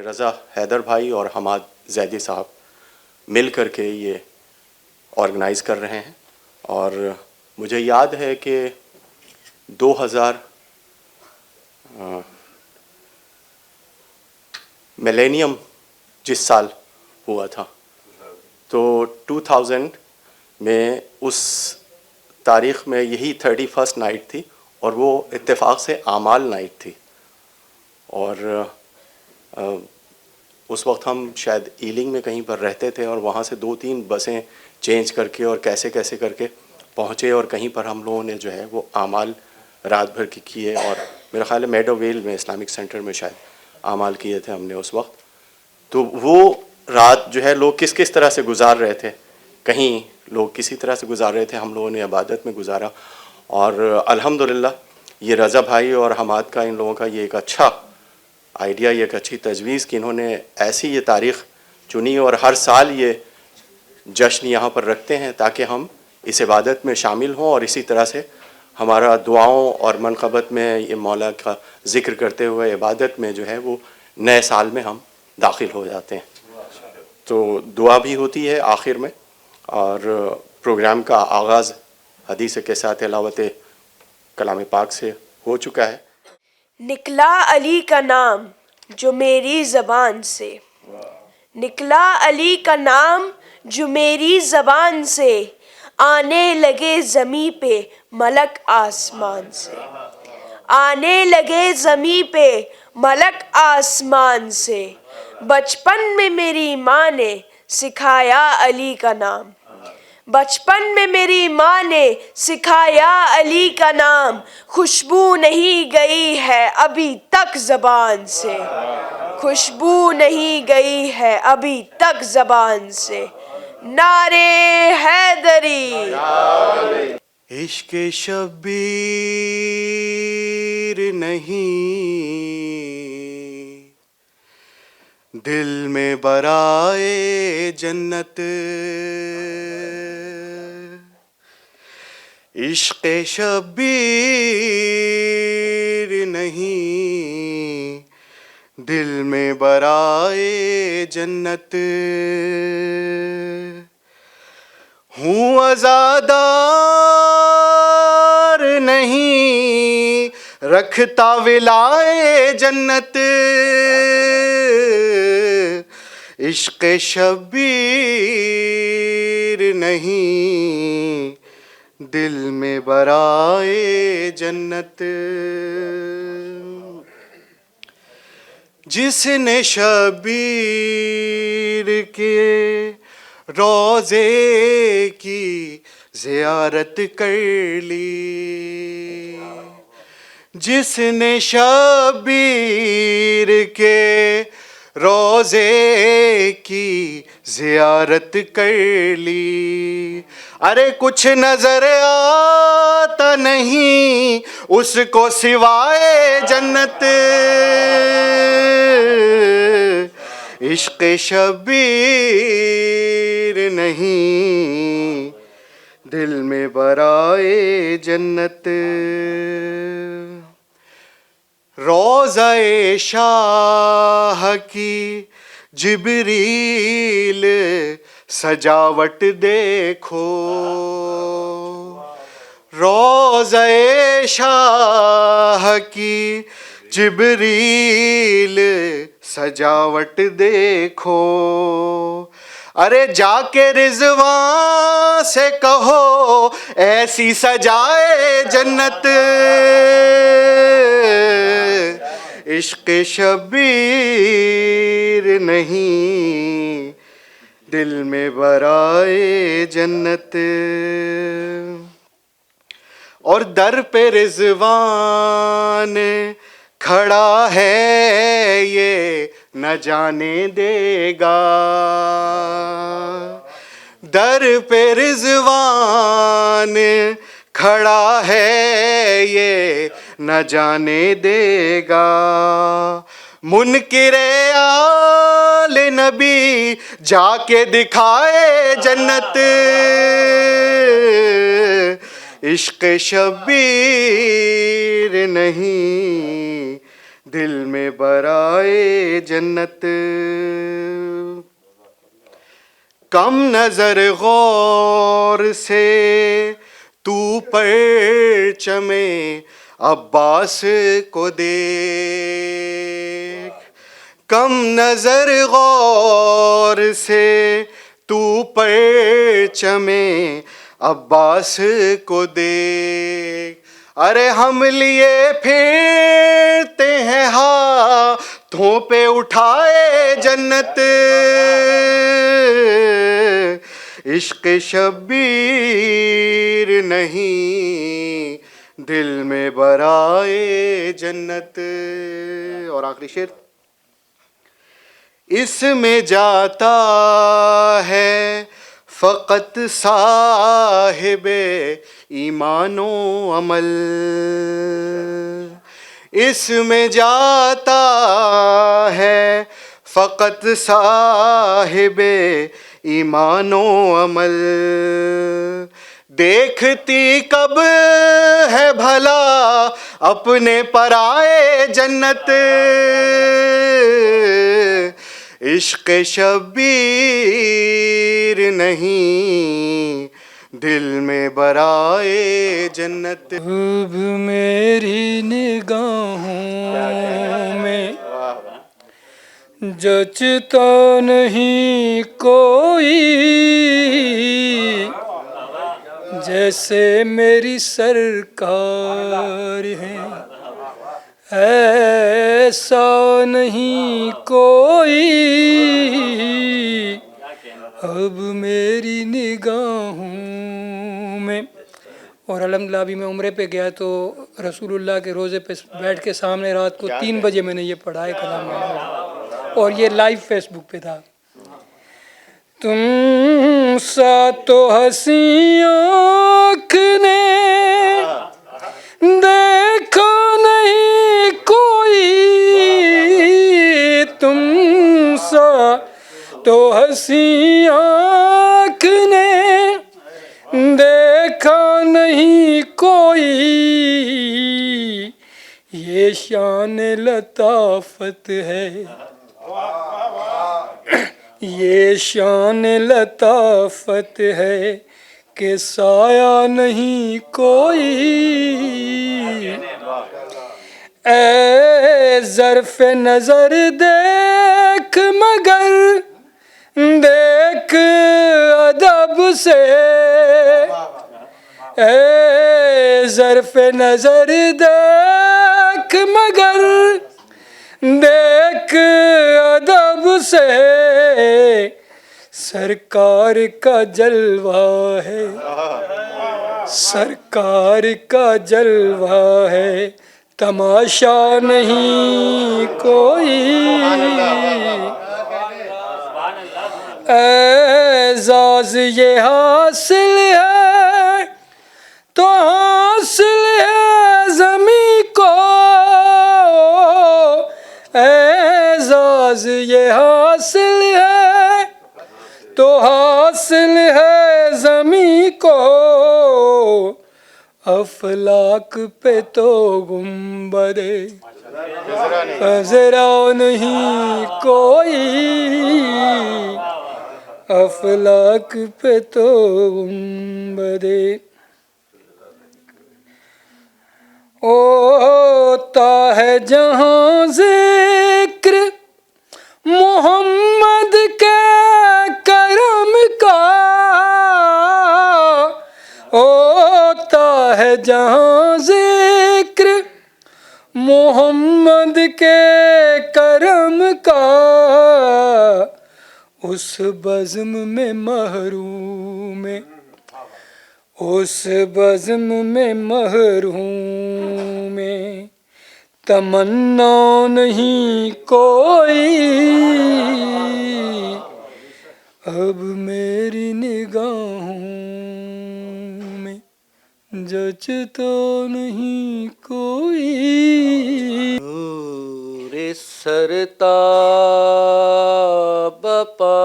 رضا حیدر بھائی اور حماد زیدی صاحب مل کر کے یہ آرگنائز کر رہے ہیں، اور مجھے یاد ہے کہ 2000 ملینیم جس سال ہوا تھا، تو 2000 میں اس تاریخ میں یہی 31st نائٹ تھی، اور وہ اتفاق سے اعمال نائٹ تھی، اور اس وقت ہم شاید ایلنگ میں کہیں پر رہتے تھے، اور وہاں سے 2-3 بسیں چینج کر کے اور کیسے کر کے پہنچے، اور کہیں پر ہم لوگوں نے جو ہے وہ اعمال رات بھر کی کیے، اور میرا خیال ہے میڈو ویل میں اسلامک سینٹر میں شاید اعمال کیے تھے ہم نے اس وقت. تو وہ رات جو ہے لوگ کس طرح سے گزار رہے تھے، کہیں لوگ کسی طرح سے گزار رہے تھے، ہم لوگوں نے عبادت میں گزارا. اور الحمدللہ یہ رضا بھائی اور حماد کا، ان لوگوں کا یہ ایک اچھا آئیڈیا، یہ ایک اچھی تجویز کہ انہوں نے ایسی یہ تاریخ چنی، اور ہر سال یہ جشن یہاں پر رکھتے ہیں تاکہ ہم اس عبادت میں شامل ہوں، اور اسی طرح سے ہمارا دعاؤں اور منقبت میں یہ مولا کا ذکر کرتے ہوئے عبادت میں جو ہے وہ نئے سال میں ہم داخل ہو جاتے ہیں. تو دعا بھی ہوتی ہے آخر میں، اور پروگرام کا آغاز حدیث کے ساتھ تلاوت کلام پاک سے ہو چکا ہے. نکلا علی کا نام جو میری زبان سے، نکلا علی کا نام جو میری زبان سے، آنے لگے زمیں پہ ملک آسمان سے، آنے لگے زمیں پہ ملک آسمان سے. بچپن میں میری ماں نے سکھایا علی کا نام، بچپن میں میری ماں نے سکھایا علی کا نام، خوشبو نہیں گئی ہے ابھی تک زبان سے، خوشبو نہیں گئی ہے ابھی تک زبان سے. نعرے حیدری. عشق شبیر نہیں دل میں برائے جنت، عشق شبیر نہیں دل میں برائے جنت. ہوں عزادار نہیں رکھتا ولائے جنت، عشق شبیر نہیں دل میں برائے جنت. جس نے شبیر کے روضے کی زیارت کر لی، جس نے شبیر کے روضے کی زیارت کر لی، ارے کچھ نظر آتا نہیں اس کو سوائے جنت، عشق شبیر نہیں دل میں برائے جنت. روضہ شاہ کی جبریل سجاوٹ دیکھو، روضہ شاہ کی جبریل سجاوٹ دیکھو، ارے جا کے رضوان سے کہو ایسی سجائے جنت، عشق شبیر نہیں دل میں برائے جنت. اور در پہ رضوان کھڑا ہے یہ نہ جانے دے گا، در پہ رضوان کھڑا ہے یہ نہ جانے دے گا، منکر آل نبی جا کے دکھائے جنت، عشق شبیر نہیں دل میں برائے جنت. کم نظر غور سے تو پرچم عباس کو دیکھ. کم نظر غور سے تو پرچم عباس کو دیکھ. ارے ہم لیے پھرتے ہیں ہاتھوں پہ اٹھائے جنت. عشق شبیر نہیں دل میں برائے جنت. اور آخری شعر. اس میں جاتا ہے فقط صاحب ایمان و عمل. اس میں جاتا ہے فقط صاحب ایمان و عمل. دیکھتی کب ہے بھلا اپنے پرائے جنت. عشق شبیر نہیں دل میں برائے جنت. اب میری نگاہوں میں جچتا نہیں کوئی جیسے میری سرکار ہیں. ایسا نہیں کوئی اب میری نگاہوں میں. اور الحمدللہ ابھی میں عمرے پہ گیا تو رسول اللہ کے روضے پہ بیٹھ کے سامنے رات کو 3 بجے میں نے یہ پڑھا ہے کلام اللہ، اور یہ لائیو فیس بک پہ تھا. تم سا تو ہنسی آنکھ نے دیکھا نہیں کوئی. تم سا تو ہنسی آنکھ نے دیکھا نہیں کوئی. یہ شان لطافت ہے، یہ شان لطافت ہے کہ سایہ نہیں کوئی. اے ظرف نظر دیکھ مگر دیکھ ادب سے. اے ظرف نظر دیکھ مگر دیکھ ادب سے. سرکار کا جلوہ ہے، سرکار کا جلوہ ہے، تماشا نہیں کوئی. اعزاز یہ حاصل ہے تو حاصل ہے زمیں کو. اعزاز یہ حاصل ہے تو حاصل ہے زمیں کو. افلاک پہ تو گنبد خضرا نہیں کوئی. افلاک پہ تو گنبد ہوتا ہے جہاں ذکر محمد کے کرم کا. ہوتا ہے جہاں ذکر محمد کے کرم کا. اس بزم میں محروم اس بزم میں محروم تمنا نہیں کوئی. اب میری نگاہوں میں جچتا نہیں کوئی. نور سرتاب پا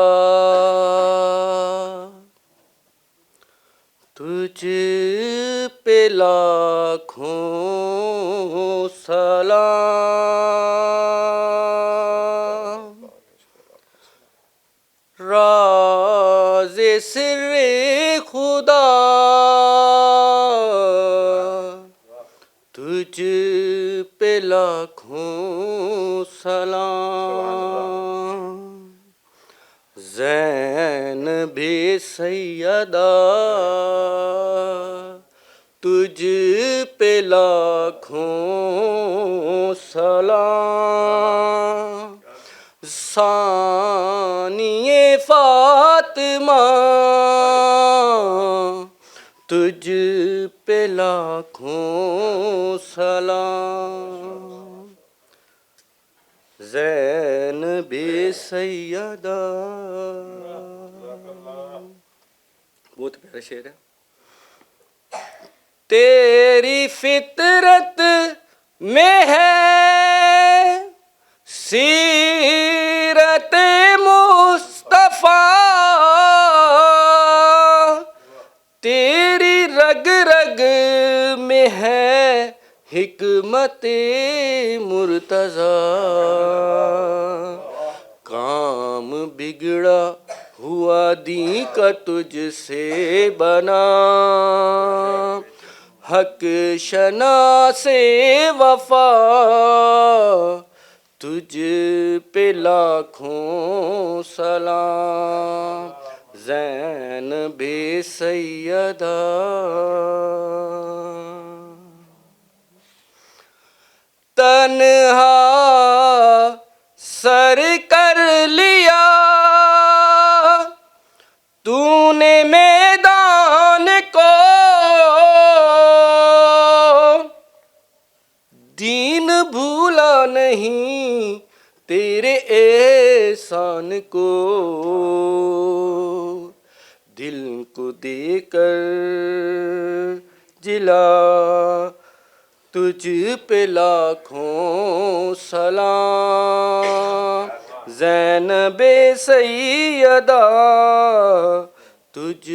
تجھ پہ لاکھوں سلام. راز سر خدا تجھ پہ لاکھوں سلام زینب سیدہ تجھ پہ لاکھوں سلام ثانی فاطمہ تجھ پہ لاکھوں سلام زینب سیدہ. بہت پیارا شعر ہے. تیری فطرت میں ہے سیرت مصطفیٰ تیری رگ رگ میں ہے حکمت مرتضیٰ کام بگڑا ہوا دین کا تجھ سے بنا حق شناس وفا تجھ پہ لاکھوں سلام زینب سیدہ. تنہا سر کر لیا تو نے میدان کو دین بھولا نہیں تیرے احسان کو دل کو دے کر جلا تجھ پہ لاکھوں سلام زینب سیدہ تجھ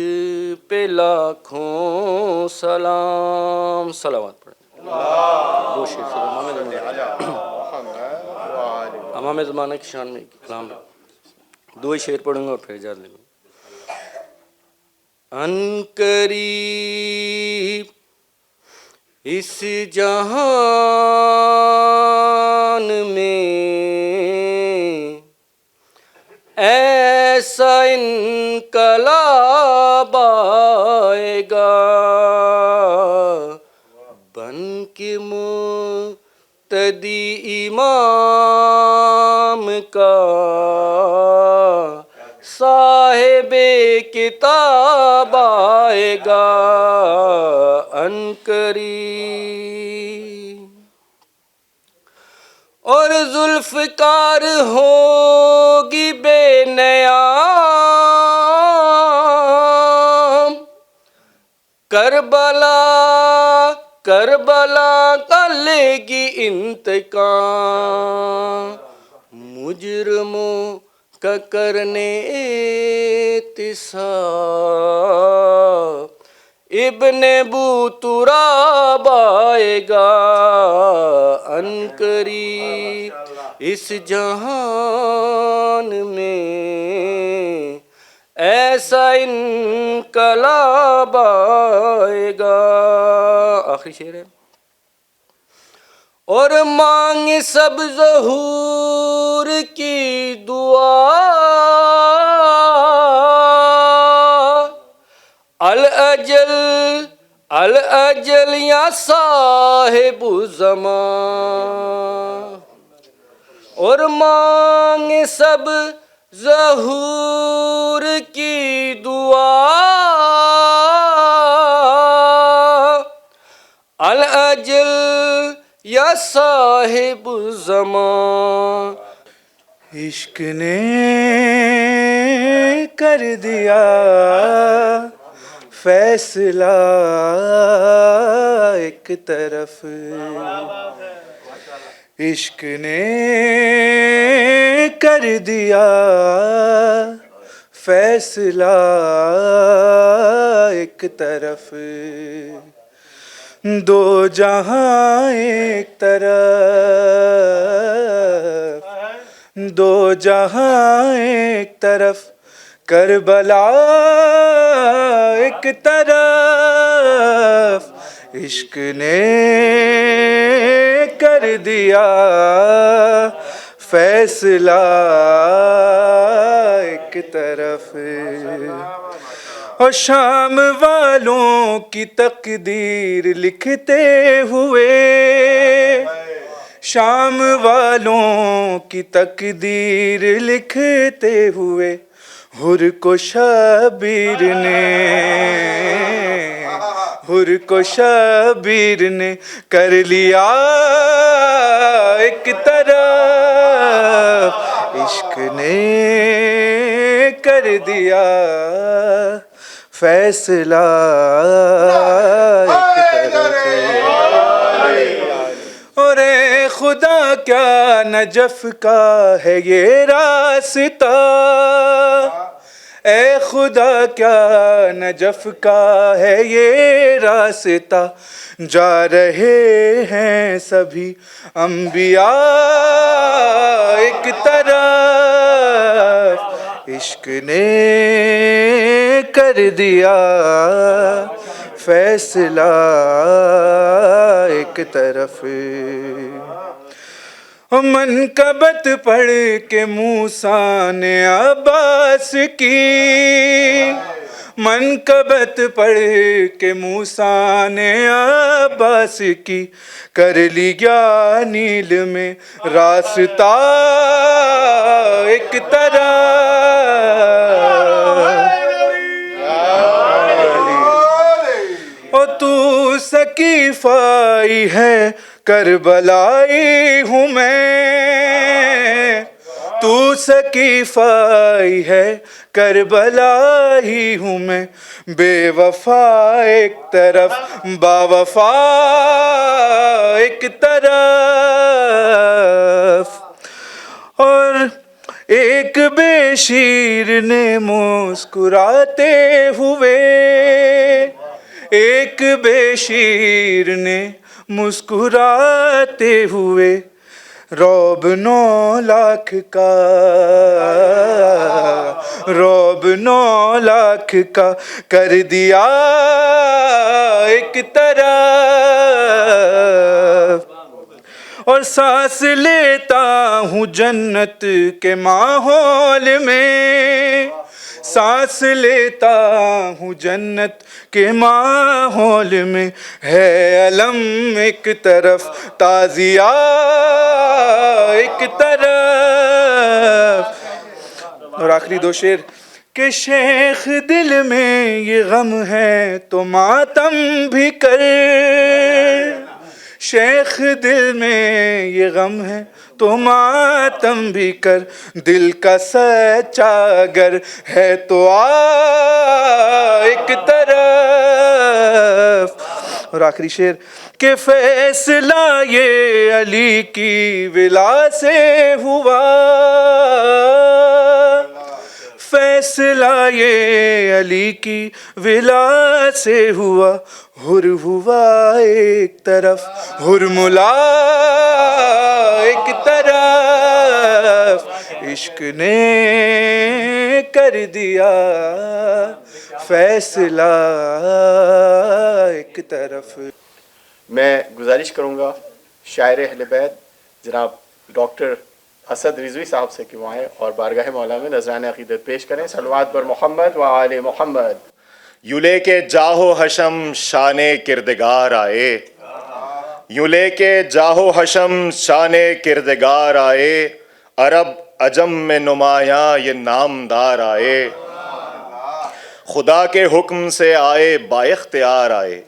پہ لاکھوں سلام. صلوات پڑھیں. دو شعر امام زمانہ کی شان میں کلام ہے. دو ہی شعر پڑھوں گا اور پھر اجازت لیں گے. ان قریب اس جہان میں ایسا انقلاب آئے گا بن کے مقتدی امام کا صاحب کتاب آئے گا عنقریب اور ذوالفقار ہوگی بے نیام کربلا کا لے گی انتقام مجرموں کا کرنے احتساب ابن ابو تراب آئے گا عنقریب اس جہان میں ایسا انقلاب آئے گا. آخری شعر ہے. اور مانگ سب ظہور کی دعا الاجل یا صاحب زمان اور مانگ سب ظہور کی دعا الاجل یا صاحب زمان. عشق نے کر دیا فیصلہ ایک طرف عشق نے کر دیا فیصلہ ایک طرف دو جہاں ایک طرف دو جہاں ایک طرف کربلا ایک طرف عشق نے کر دیا فیصلہ ایک طرف. اور شام والوں کی تقدیر لکھتے ہوئے شام والوں کی تقدیر لکھتے ہوئے حر کو شبیر نے کر لیا ایک طرف عشق نے کر دیا فیصلہ ایک طرف. اور اے خدا کیا نجف کا ہے یہ راستہ اے خدا کیا نجف کا ہے یہ راستہ جا رہے ہیں سبھی انبیاء ایک طرف عشق نے کر دیا فیصلہ ایک طرف. منقبت پڑھ کے موسیٰ نے عباس کی منقبت پڑھ کے موسیٰ نے عباس کی کر لیا نیل میں راستہ ایک طرف. اور تو سقیفائی ہے کربلائی ہوں میں تو سقیفائی ہے کربلائی ہوں میں بے وفا ایک طرف با وفا ایک طرف. اور ایک بے شیر نے مسکراتے ہوئے ایک بے شیر نے مسکراتے ہوئے رعب 9 لاکھ کا رعب 9 لاکھ کا کر دیا ایک طرف. اور سانس لیتا ہوں جنت کے ماحول میں سانس لیتا ہوں جنت کے ماحول میں ہے علم ایک طرف تازیہ ایک طرف. اور آخری 2 شعر کہ شیخ دل میں یہ غم ہے تو ماتم بھی کر شیخ دل میں یہ غم ہے تو ماتم بھی کر دل کا سچا اگر ہے تو آ ایک طرف. اور آخری شعر کہ فیصلہ یہ علی کی ولا سے ہوا فیصلہ یہ علی کی ولا سے ہوا حر ہوا ایک طرف حر ملا ایک طرف عشق نے کر دیا فیصلہ ایک طرف. میں گزارش کروں گا شاعر اہل بیت جناب ڈاکٹر اسد رضوی صاحب سے کہ وہ آئیں اور بارگاہ مولا میں نذران عقیدت پیش کریں. صلوات پر محمد و آل محمد. یوں لے کے جاہو حشم شان کردگار آئے یوں لے کے جاہو حشم شان کردگار آئے عرب عجم میں نمایاں یہ نامدار آئے خدا کے حکم سے آئے با اختیار آئے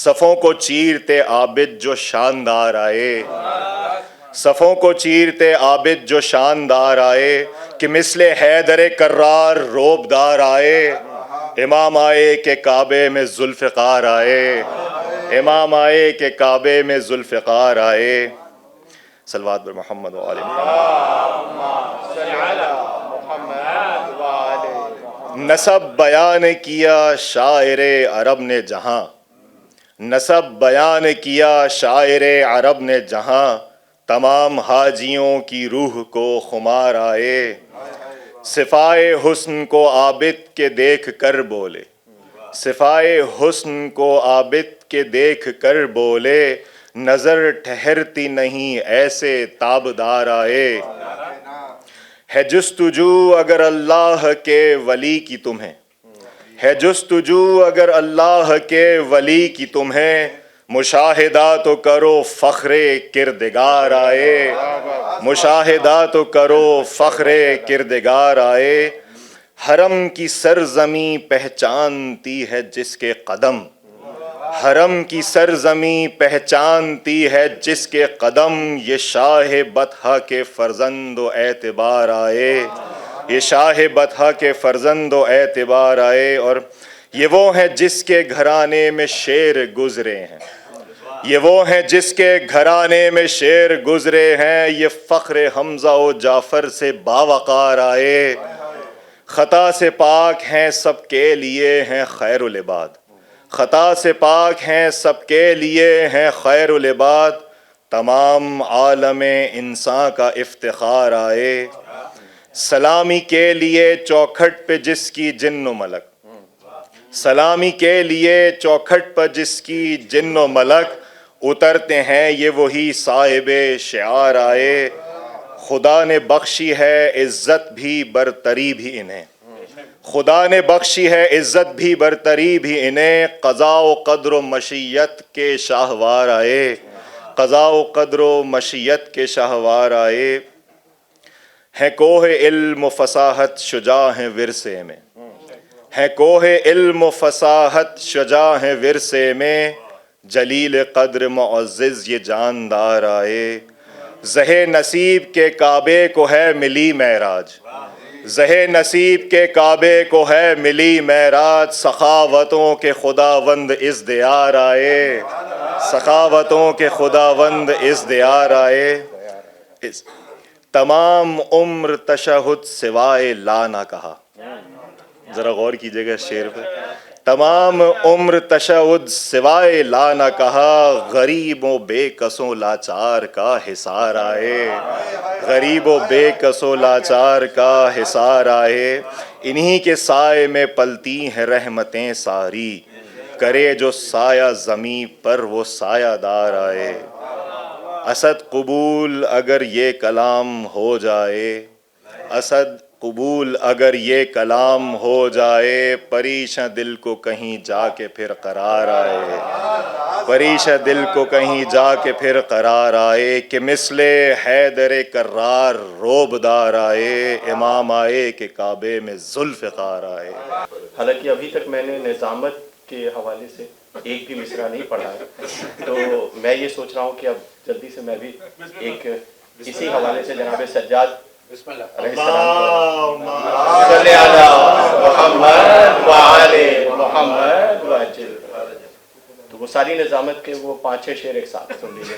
صفوں کو چیرتے عابد جو شاندار آئے صفوں کو چیرتے عابد جو شاندار آئے کہ مثل حیدر کرار روبدار آئے امام آئے کہ کعبے میں ذوالفقار آئے امام آئے کہ کعبے میں ذوالفقار آئے. صلوات پر محمد و آل محمد. نسب بیان کیا شاعر عرب نے جہاں نسب بیان کیا شاعر عرب نے جہاں تمام حاجیوں کی روح کو خمار آئے صفائے حسن کو عابد کے دیکھ کر بولے، صفائے حسن کو عابد کے دیکھ کر بولے، نظر ٹھہرتی نہیں ایسے تابدار آئے۔ ہے جستجو اگر اللہ کے ولی کی تمہیں، ہے جستجو اگر اللہ کے ولی کی تمہیں، مشاہدہ تو کرو فخر کردگار آئے، مشاہدہ تو کرو فخر کردگار آئے۔ حرم کی سرزمیں پہچانتی ہے جس کے قدم، حرم کی سرزمیں پہچانتی ہے جس کے قدم، یہ شاہ بطحہ کے فرزند و اعتبار آئے، یہ شاہ بطحہ کے فرزند و اعتبار آئے۔ اور یہ وہ ہیں جس کے گھرانے میں شیر گزرے ہیں، یہ وہ ہیں جس کے گھرانے میں شیر گزرے ہیں، یہ فخر حمزہ و جعفر سے باوقار آئے۔ خطا سے پاک ہیں سب کے لیے ہیں خیر العباد، خطا سے پاک ہیں سب کے لیے ہیں خیر العباد، تمام عالم انسان کا افتخار آئے۔ سلامی کے لیے چوکھٹ پہ جس کی جن و ملک، سلامی کے لیے چوکھٹ پر جس کی جن و ملک، اترتے ہیں یہ وہی صاحب شعار آئے۔ خدا نے بخشی ہے عزت بھی برتری بھی انہیں، خدا نے بخشی ہے عزت بھی برتری بھی انہیں، قضاء و قدر و مشیت کے شاہوار آئے، قضاء و قدر و مشیت کے شاہوار آئے۔ ہے کوہ علم و فصاحت شجاع ہیں ورثے میں، ہے کوہ علم و فصاحت شجاع ہیں ورثے میں، جلیل قدر معزز یہ جاندار آئے۔ زہ نصیب کے کعبے کو ہے ملی معراج، زہ نصیب کے کعبے کو ہے ملی معراج، سخاوتوں کے خداوند ازدیار آئے، سخاوتوں کے خداوند ازدیار آئے۔ تمام عمر تشہد سوائے لا نہ کہا، ذرا غور کیجئے گا شعر پہ، تمام عمر تشہد سوائے لا نہ کہا، غریب و بے کسوں لاچار کا حصار آئے، غریب و بے کسوں لاچار کا حصار آئے۔ انہی کے سائے میں پلتی ہیں رحمتیں ساری، کرے جو سایہ زمیں پر وہ سایہ دار آئے۔ اسد قبول اگر یہ کلام ہو جائے، اسد قبول اگر یہ کلام ہو جائے، پریشاں دل کو کہیں جا کے پھر قرار آئے، پریشاں دل کو کہیں جا کے پھر قرار آئے، کہ مثل حیدر کرار روبدار آئے، امام آئے کہ کعبے میں ذوالفقار آئے۔ حالانکہ ابھی تک میں نے نظامت کے حوالے سے ایک بھی مصرع نہیں پڑھا ہے، تو میں یہ سوچ رہا ہوں کہ اب جلدی سے میں بھی ایک اسی حوالے سے جناب سجاد علیہ السلام صلی علی محمد وعلی محمد وعجل، تو وہ ساری نظامت کے وہ 5-6 شعر ایک ساتھ سن لیجیے۔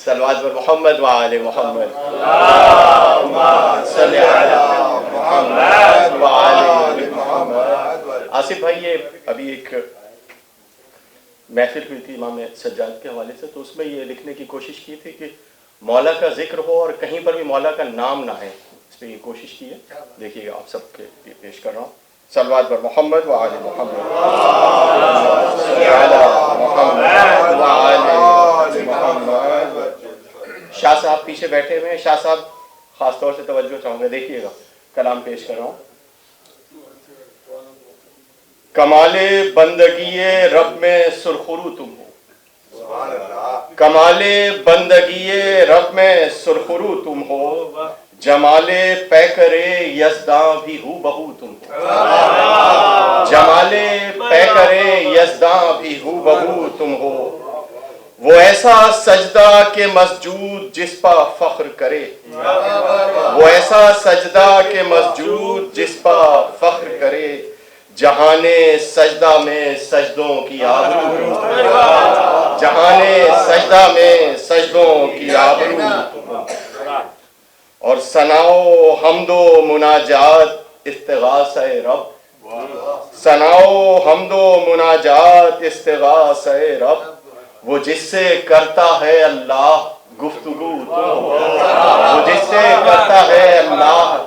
صلوات پر محمد وعلی محمد صلی علی محمد وعلی محمد۔ آصف بھائی، یہ ابھی ایک محفل ہوئی تھی امام سجاد کے حوالے سے، تو اس میں یہ لکھنے کی کوشش کی تھی کہ مولا کا ذکر ہو اور کہیں پر بھی مولا کا نام نہ ہے، اس پہ یہ کوشش کی ہے۔ دیکھیے آپ سب کے لیے پیش کر رہا ہوں، صلوات پر محمد وعلی محمد صلی علی محمد وعلی محمد۔ شاہ صاحب پیچھے بیٹھے ہوئے ہیں، شاہ صاحب خاص طور سے توجہ چاہوں گا، دیکھیے گا کلام پیش کر رہا ہوں۔ کمال بندگی رب میں سرخرو تم ہو، کمال بندگی رب میں سرخرو تم ہو، جمال پیکر یزداں بھی ہو بہو تم ہو، جمال پیکر یزداں بھی ہو بہو تم ہو، وہ ایسا سجدہ کہ مسجود جس پا فخر کرے، وہ ایسا سجدہ کہ مسجود جس پا فخر کرے، جہان سجدہ میں سجدوں کی آبرو، جہان سجدہ میں سجدوں کی آبرو، اور ثنا و حمد و مناجات استغاثہ رب، ثنا و حمد و مناجات استغاثہ رب، وہ جس سے کرتا ہے اللہ گفتگو تم ہو، وہ جس سے کرتا ہے اللہ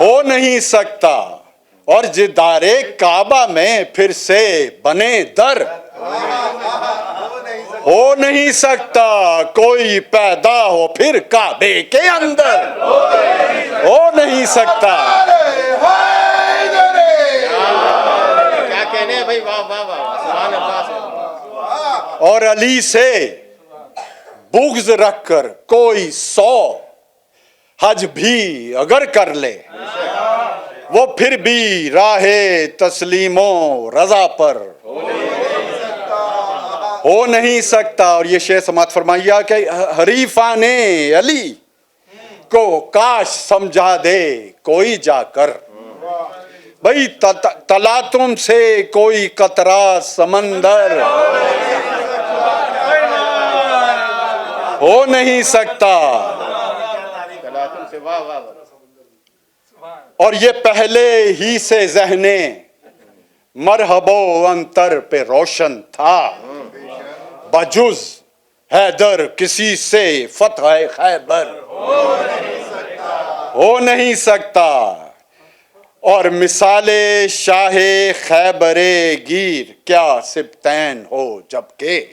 ہو نہیں سکتا، اور جدارے کعبہ میں پھر سے بنے در، ہو نہیں سکتا کوئی پیدا ہو پھر کعبے کے اندر، ہو نہیں سکتا۔ کیا کہنے ہیں بھائی، واہ واہ واہ، سبحان اللہ۔ اور علی سے بغض رکھ کر کوئی 100 حج بھی اگر کر لے، وہ پھر بھی راہ تسلیم و رضا پر ہو نہیں سکتا۔ اور یہ شعر سماعت فرمائیے کہ حریفان علی کو کاش سمجھا دے کوئی جا کر، بھئی تلاتم سے کوئی قطرہ سمندر ہو نہیں سکتا۔ اور یہ پہلے ہی سے ذہن مرحب و انتر پہ روشن تھا، بجز حیدر کسی سے فتح خیبر ہو نہیں سکتا۔ اور مثال شاہ خیبر گیر کیا سبتین ہو، جبکہ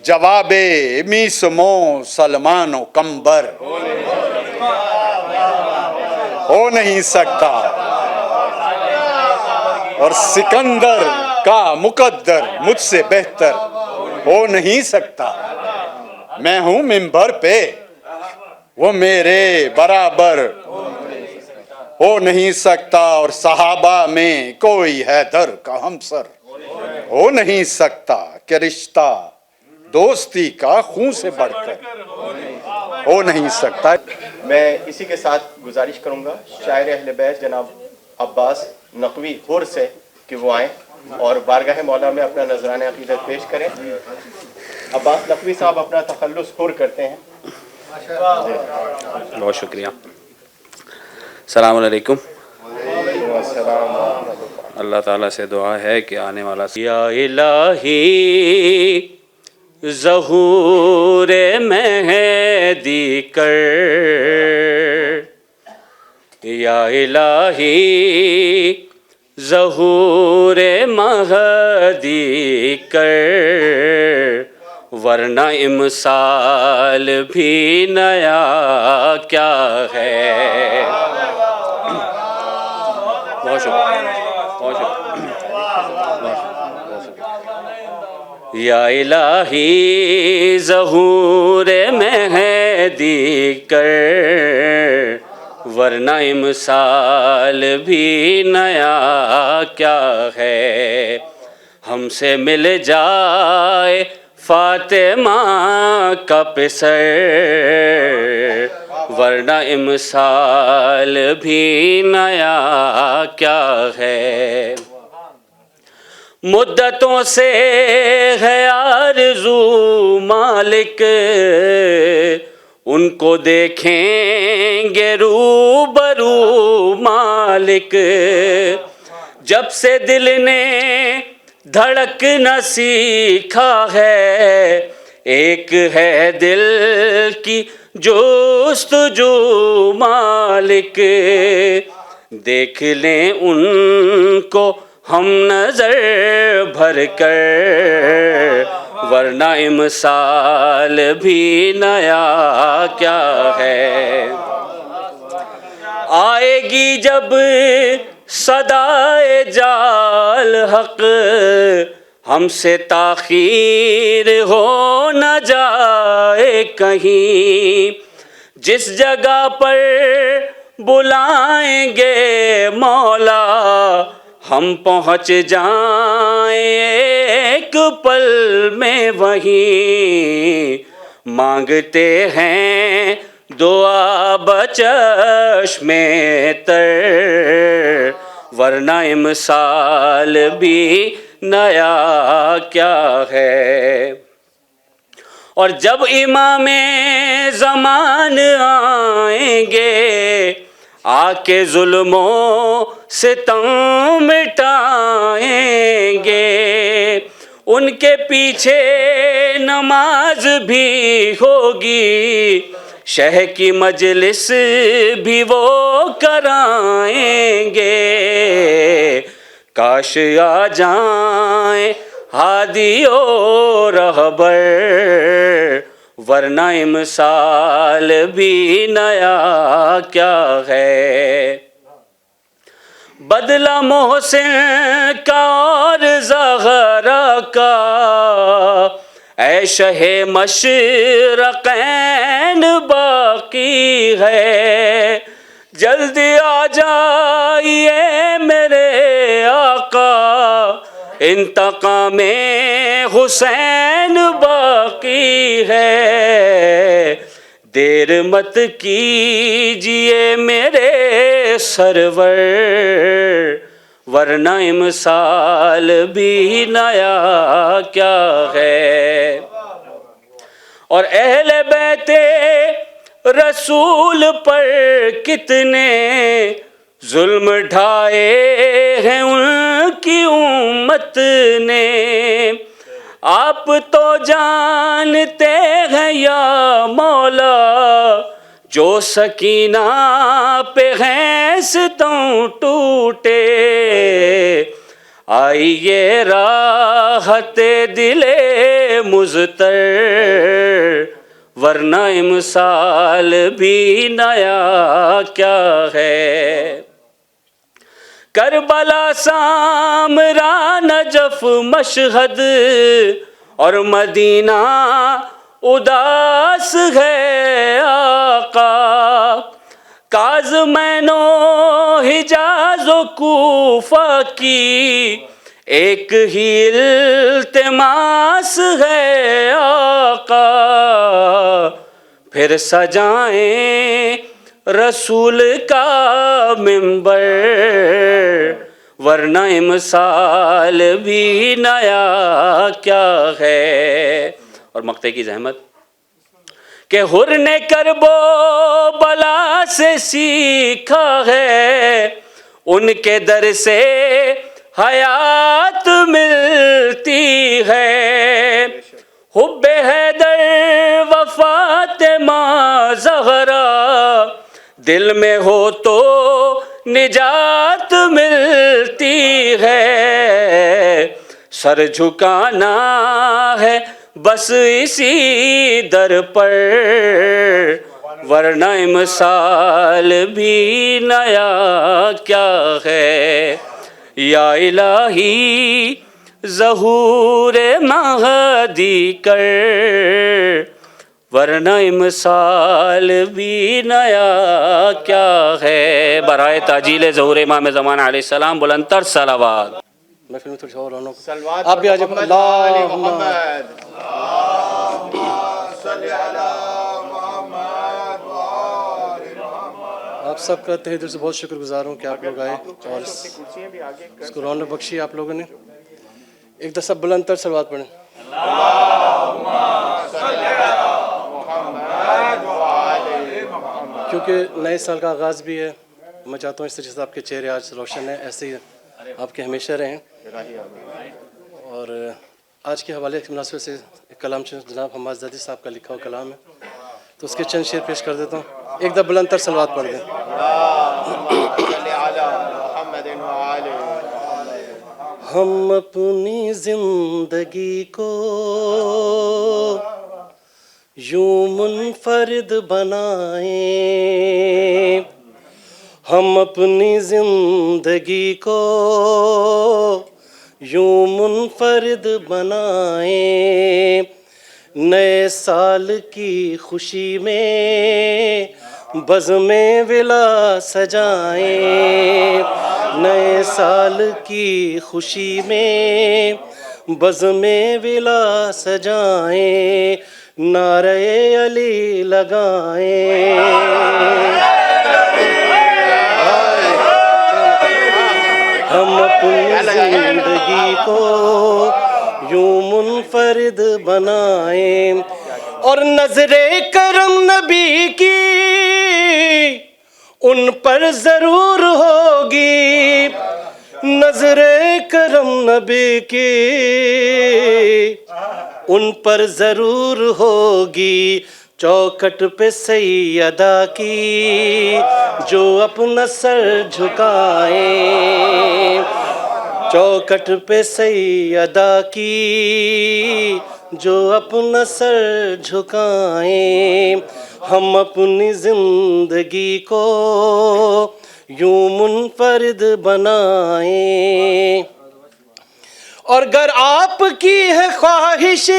جواب میسمو سلمان و کمبر ہو نہیں سکتا۔ اور سکندر کا مقدر مجھ سے بہتر ہو نہیں سکتا، میں ہوں منبر پہ وہ میرے برابر ہو نہیں سکتا۔ اور صحابہ میں کوئی حیدر کا ہمسر ہو نہیں سکتا، کہ رشتہ دوستی کا خون سے بڑھ کر ہو نہیں سکتا۔ میں اسی کے ساتھ گزارش کروں گا شاعر اہل بیت جناب عباس نقوی ہور سے کہ وہ آئیں اور بارگاہ مولا میں اپنا نذرانہ عقیدت پیش کریں۔ عباس نقوی صاحب اپنا تخلص ہور کرتے ہیں۔ بہت شکریہ۔ السلام علیکم۔ اللہ تعالیٰ سے دعا ہے کہ آنے والا یا الہی ظہور مہدی کر، یا الہی ظہور مہدی کر، ورنہ امسال بھی نیا کیا ہے۔ بہت شکریہ، بہت شکریہ۔ یا الہی ظہور مہدی کر، ورنہ امسال بھی نیا کیا ہے۔ ہم سے مل جائے فاطمہ کا پسر، ورنہ امسال بھی نیا کیا ہے۔ مدتوں سے ہے آرزو مالک، ان کو دیکھیں گے روبرو مالک، جب سے دل نے دھڑکنا سیکھا ہے، ایک ہے دل کی جستجو مالک، دیکھ لیں ان کو ہم نظر بھر کر، ورنہ امسال بھی نیا کیا ہے۔ آئے گی جب صدائے جال حق، ہم سے تاخیر ہو نہ جائے کہیں، جس جگہ پر بلائیں گے مولا، ہم پہنچ جائیں ایک پل میں وہیں، مانگتے ہیں دعا بچشم تر، ورنہ امسال بھی نیا کیا ہے۔ اور جب امام زمان آئیں گے، آ کے ظلم و ستم مٹائیں گے، ان کے پیچھے نماز بھی ہوگی، شہ کی مجلس بھی وہ کرائیں گے، کاش آ جائیں ہادی و رہبر، ورنہ امسال بھی نیا کیا ہے۔ بدلہ محسن کا اور زہرا کا، اے شہ مشرقین باقی ہے، جلدی آ جائیے میرے آقا، انتقام حسین باقی ہے، دیر مت کیجئے میرے سرور، ورنہ امسال بھی نیا کیا ہے۔ اور اہل بیت رسول پر کتنے ظلم ڈھائے ہیں ان کی امت نے، آپ تو جانتے ہیں یا مولا، جو سکینہ پہ ہیں ستم ٹوٹے، آئیے راحت دل مضطر، ورنہ امسال بھی نیا کیا ہے۔ کربلا سامرا نجف مشہد اور مدینہ اداس ہے آقا، کاظمین و حجاز و کوفہ کی ایک ہی التماس ہے آقا، پھر سجائیں رسول کا منبر، ورنہ امسال بھی نیا کیا ہے۔ اور مقطع کی زحمت کہ حر نے کرب و بلا سے سیکھا ہے، ان کے در سے حیات ملتی ہے، حب حیدر و فاطمہ زہرا دل میں ہو تو نجات ملتی ہے، سر جھکانا ہے بس اسی در پر، ورنہ امسال بھی نیا کیا ہے۔ یا الہی ظہور مہدی کر، ورنہ امسال بھی نیا کیا ہے۔ برائے تاجیل ظہور امام زمان علیہ السلام بلند تر صلوات۔ محفل میں تھوڑی سی اور رونق، آپ بھی آ جائیں۔ اللہم آپ سب کا تہ دل سے بہت شکر گزار ہوں کہ آپ لوگ آئے اور اس کو رونق بخشی آپ لوگوں نے۔ ایک دفعہ بلند تر صلوات پڑھیں۔ کیونکہ نئے سال کا آغاز بھی ہے، میں چاہتا ہوں اس طرح سے آپ کے چہرے آج روشن ہیں، ایسے ہی آپ کے ہمیشہ رہیں۔ اور آج کے حوالے کے مناسبت سے ایک کلام جناب حماد زادی صاحب کا لکھا ہوا کلام ہے، تو اس کے چند شعر پیش کر دیتا ہوں۔ ایک دفعہ بلند تر صلوات پڑھ دیں۔ ہم اپنی زندگی کو یوں منفرد بنائیں، ہم اپنی زندگی کو یوں منفرد بنائیں، نئے سال کی خوشی میں بزم ولا سجائیں، نئے سال کی خوشی میں بزم ولا سجائیں، نعرہ علی لگائیں۔ ہم اپنی زندگی کو یوں منفرد بنائیں، اور نظر کرم نبی کی ان پر ضرور ہوگی، نظر کرم نبی کی ان پر ضرور ہوگی، چوکٹ پہ سیدہ کی جو اپنا سر جھکائیں، چوکٹ پہ سیدہ کی جو اپنا سر جھکائیں، ہم اپنی زندگی کو یوں منفرد بنائیں، اور گر آپ کی ہے خواہش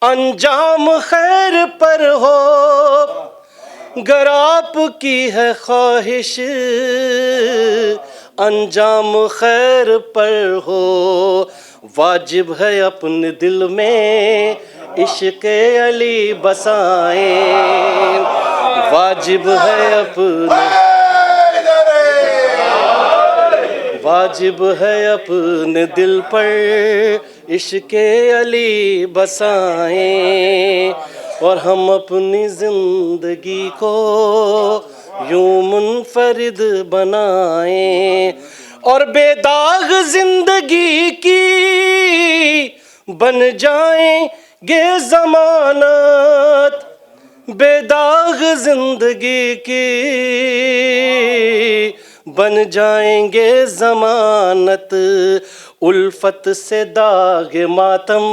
انجام خیر پر ہو، گر آپ کی ہے خواہش انجام خیر پر ہو، واجب ہے اپنے دل میں عشق علی بسائیں، واجب ہے اپنے دل پر عشق علی بسائیں، اور ہم اپنی زندگی کو یوں منفرد بنائیں، اور بے داغ زندگی کی بن جائیں گے ضمانت، بے داغ زندگی کی بن جائیں گے ضمانت، الفت سے داغ ماتم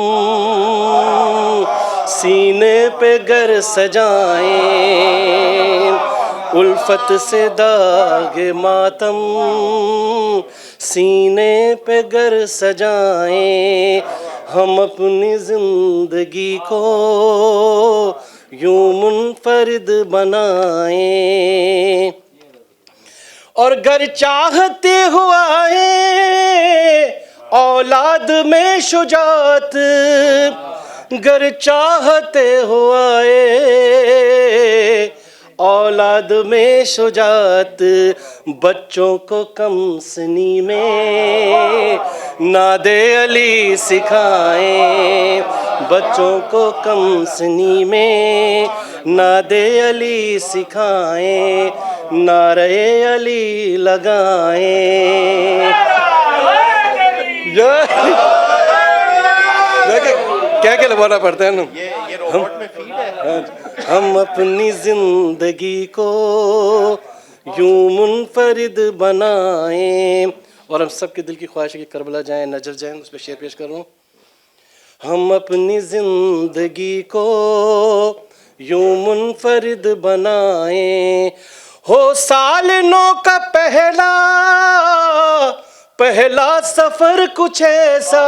سینے پہ گر سجائیں، الفت سے داغ ماتم سینے پہ گر سجائیں، ہم اپنی زندگی کو یوں منفرد بنائیں، اور گر چاہتے ہو آئے اولاد میں شجاعت، گر چاہتے ہو آئے اولاد میں شجاعت، بچوں کو کم سنی میں ناد علی سکھائیں، بچوں کو کم سنی میں ناد علی سکھائیں، نعرہ علی لگائیں۔ کیا کیا لگوانا پڑتا ہے نا، ہم اپنی زندگی کو یوں منفرد بنائیں، اور ہم سب کے دل کی خواہش ہے کہ کربلا جائیں، نجف جائیں، اس پہ شعر پیش کر رہا ہوں۔ ہم اپنی زندگی کو یوں منفرد بنائیں، ہو سال نو کا پہلا سفر کچھ ایسا،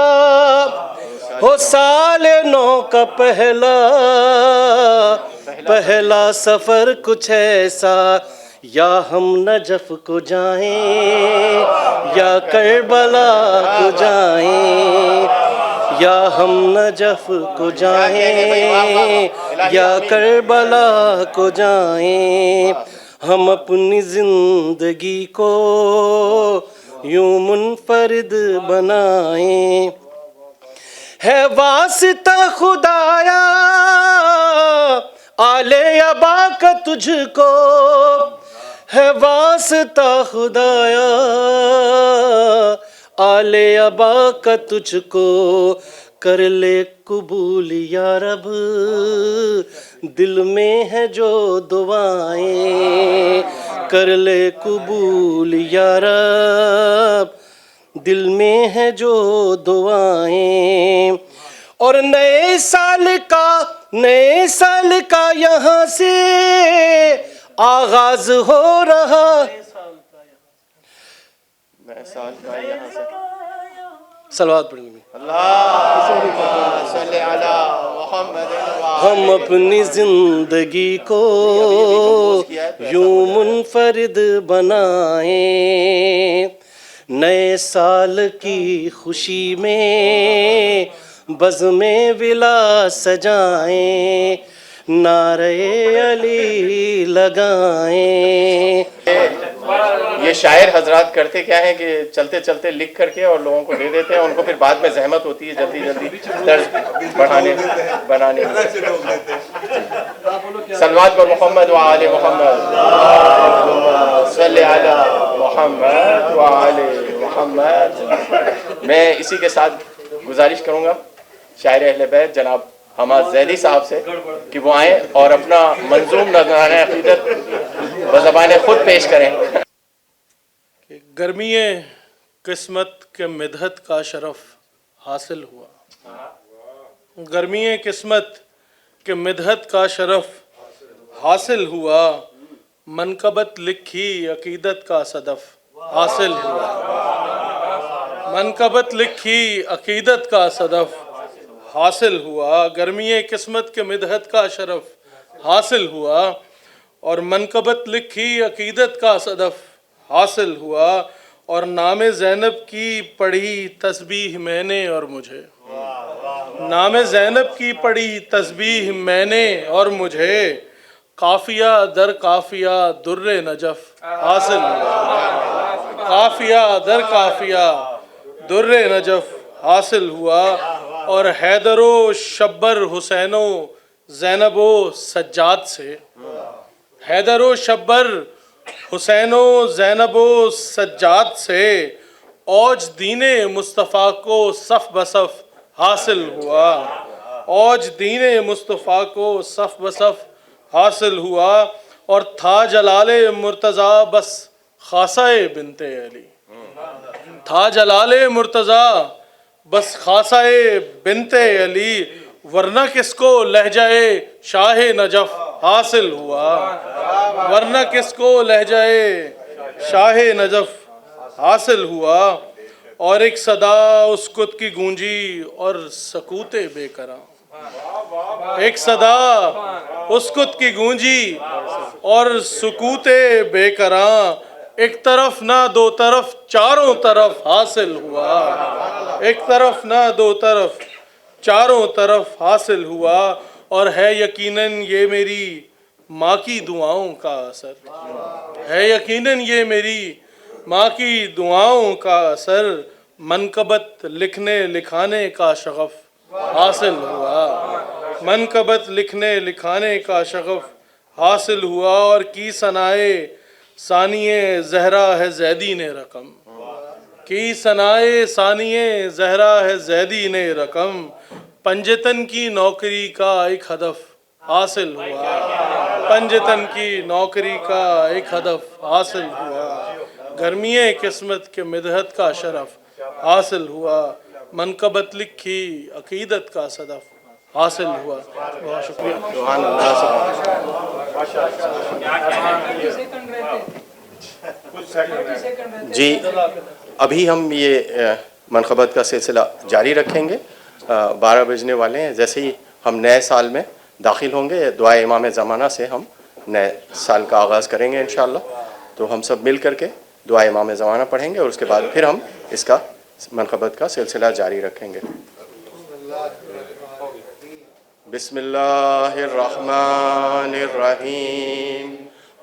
ہو سال نو کا پہلا سفر کچھ ایسا، یا ہم نجف کو جائیں یا کربلا کو جائیں، یا ہم نجف کو جائیں یا کربلا کو جائیں، ہم اپنی زندگی کو یوں منفرد بنائیں، ہے واسطہ خدایا آل ابا کا تجھ کو، ہے واسطہ خدایا آل ابا کا تجھ کو، کر لے قبول یا رب دل میں ہے جو دعائیں، کر لے قبول یا رب دل میں ہے جو دعائیں، اور نئے سال کا یہاں سے آغاز ہو رہا، نئے سال کا یہاں سے صلوات پڑھیں گے، ہم اپنی زندگی کو یوں منفرد بنائیں، نئے سال کی خوشی میں بزم ولا سجائیں، نعرہ علی لگائیں۔ یہ شاعر حضرات کرتے کیا ہیں کہ چلتے چلتے لکھ کر کے اور لوگوں کو دے دیتے ہیں، ان کو پھر بعد میں زحمت ہوتی ہے جلدی جلدی طرز بنانے صلوات پر محمد وآل محمد، صلی علی محمد وآل محمد۔ میں اسی کے ساتھ گزارش کروں گا شاعر اہل بیت جناب حماد زیدی صاحب سے کہ وہ آئیں اور اپنا منظوم نذرانہ عقیدت بزبان خود پیش کریں. گرمی قسمت کے مدحت کا شرف حاصل ہوا. گرمی قسمت کے مدحت کا شرف حاصل ہوا. منقبت لکھی عقیدت کا صدف حاصل ہوا. منقبت لکھی عقیدت کا صدف حاصل ہوا. گرمی قسمت کے مدحت کا شرف حاصل ہوا اور منقبت لکھی عقیدت کا صدف حاصل ہوا. اور نام زینب کی پڑھی تسبیح میں نے اور مجھے. نام زینب کی پڑھی تسبیح میں نے اور مجھے. قافیہ در قافیہ در نجف حاصل ہوا. قافیہ در قافیہ در نجف حاصل ہوا. اور حیدر و شبر حسین و زینب و سجاد سے. حیدر و شبر حسین و زینب و سجاد سے اوج دین مصطفیٰ کو صف بصف حاصل ہوا. اوج دین مصطفیٰ کو صف بصف حاصل ہوا. اور تھا جلال مرتضیٰ بس خاصہ بنت علی. تھا جلال مرتضیٰ بس خاصہ بنت علی. ورنہ کس کو لہجہ شاہ نجف حاصل ہوا. ورنہ کس کو لہجہ شاہ نجف حاصل ہوا. اور ایک صدا اسکت کی گونجی اور سکوت بے کراں. ایک صدا اسکت کی گونجی اور سکوت بے کراں. ایک طرف نہ دو طرف چاروں طرف حاصل ہوا. ایک طرف نہ دو طرف چاروں طرف حاصل ہوا. اور ہے یقیناً یہ میری ماں کی دعاؤں کا اثر. ہے یقیناً یہ میری ماں کی دعاؤں کا اثر. منقبت لکھنے لکھانے کا شغف حاصل ہوا. منقبت لکھنے لکھانے کا شغف حاصل ہوا. اور کی ثنائے ثانیہ زہرا ہے زیدی نے رقم. کی ثنائے ثانیہ زہرا ہے زیدی نے رقم. پنجتن کی نوکری کا ایک ہدف حاصل ہوا. پنجتن کی نوکری کا ایک ہدف حاصل ہوا. گرمی قسمت کے مدحت کا شرف حاصل ہوا. منقبت لکھی عقیدت کا صدف حاصل ہوا. بہت شکریہ. جی ابھی ہم یہ منقبت کا سلسلہ جاری رکھیں گے. 12 بجنے والے ہیں. جیسے ہی ہم نئے سال میں داخل ہوں گے دعائے امام زمانہ سے ہم نئے سال کا آغاز کریں گے انشاءاللہ. تو ہم سب مل کر کے دعائے امام زمانہ پڑھیں گے اور اس کے بعد پھر ہم اس کا منقبت کا سلسلہ جاری رکھیں گے. بسم اللہ الرحمن الرحیم.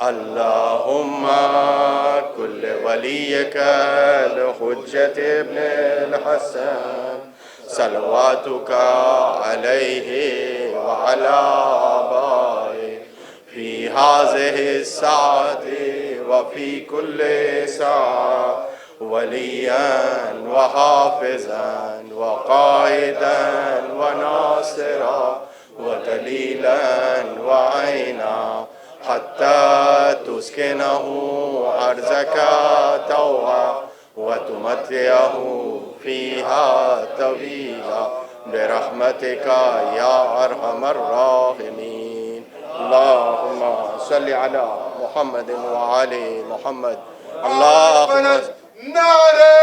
اللہم کل ولیک الحجت ابن الحسن صلواتک علیہ وعلی آبائہ فی ہذہ الساعة وفی کل ساعة ولیاً وحافظاً وقائداً وناصراً ودلیلاً وعینا حتی تسکنہ ارضک طوعا وتمتعہ فیہا طویلا برحمتک یا ارحم الراحمین. اللہم صلی علی محمد وعلی محمد. اللہم نعرہ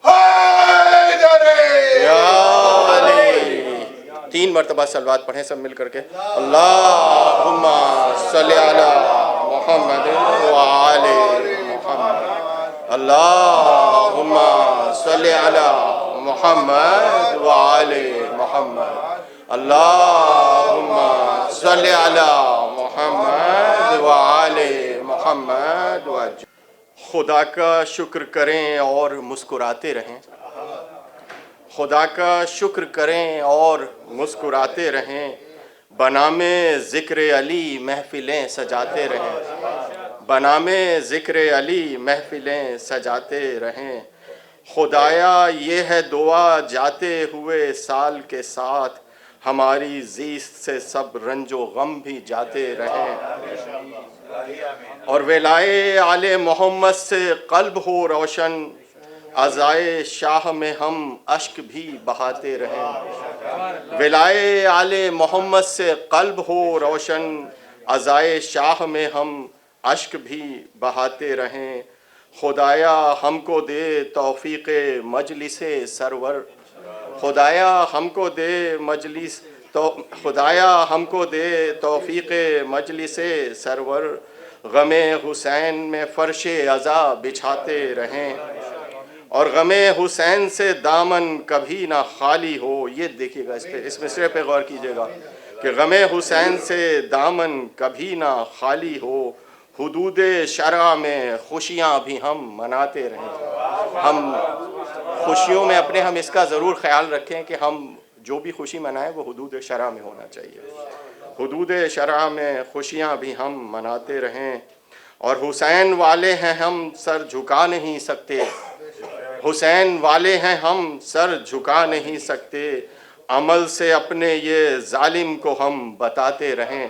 حیدری یا علی. 3 مرتبہ صلوات پڑھیں سب مل کر کے. اللہم صلی علی محمد وعلی محمد. اللہم صلی علی محمد وعلی محمد. اللہم صلی علی محمد وعلی محمد. خدا کا شکر کریں اور مسکراتے رہیں. خدا کا شکر کریں اور مسکراتے رہیں. بنام ذکر علی محفلیں سجاتے رہیں. بنام ذکر علی محفلیں سجاتے رہیں. خدایا یہ ہے دعا جاتے ہوئے سال کے ساتھ. ہماری زیست سے سب رنج و غم بھی جاتے رہیں، اور ولائے آل محمد سے قلب ہو روشن، عزائے شاہ میں ہم اشک بھی بہاتے رہیں، ولائے آل محمد سے قلب ہو روشن، عزائے شاہ میں ہم اشک بھی بہاتے رہیں، خدایا ہم کو دے توفیق مجلس سرور، خدایا ہم کو دے مجلس تو خدایا ہم کو دے توفیق مجلس سرور، غم حسین میں فرش عزا بچھاتے رہیں، اور غم حسین سے دامن کبھی نہ خالی ہو۔ یہ دیکھیے گا، اس مصرعے پہ غور کیجئے گا کہ غم حسین سے دامن کبھی نہ خالی ہو، حدود شرع میں خوشیاں بھی ہم مناتے رہیں۔ ہم خوشیوں میں اپنے ہم اس کا ضرور خیال رکھیں کہ ہم جو بھی خوشی منائیں وہ حدود شرع میں ہونا چاہیے، حدود شرع میں خوشیاں بھی ہم مناتے رہیں، اور حسین والے ہیں ہم سر جھکا نہیں سکتے، حسین والے ہیں ہم سر جھکا نہیں سکتے، عمل سے اپنے یہ ظالم کو ہم بتاتے رہیں،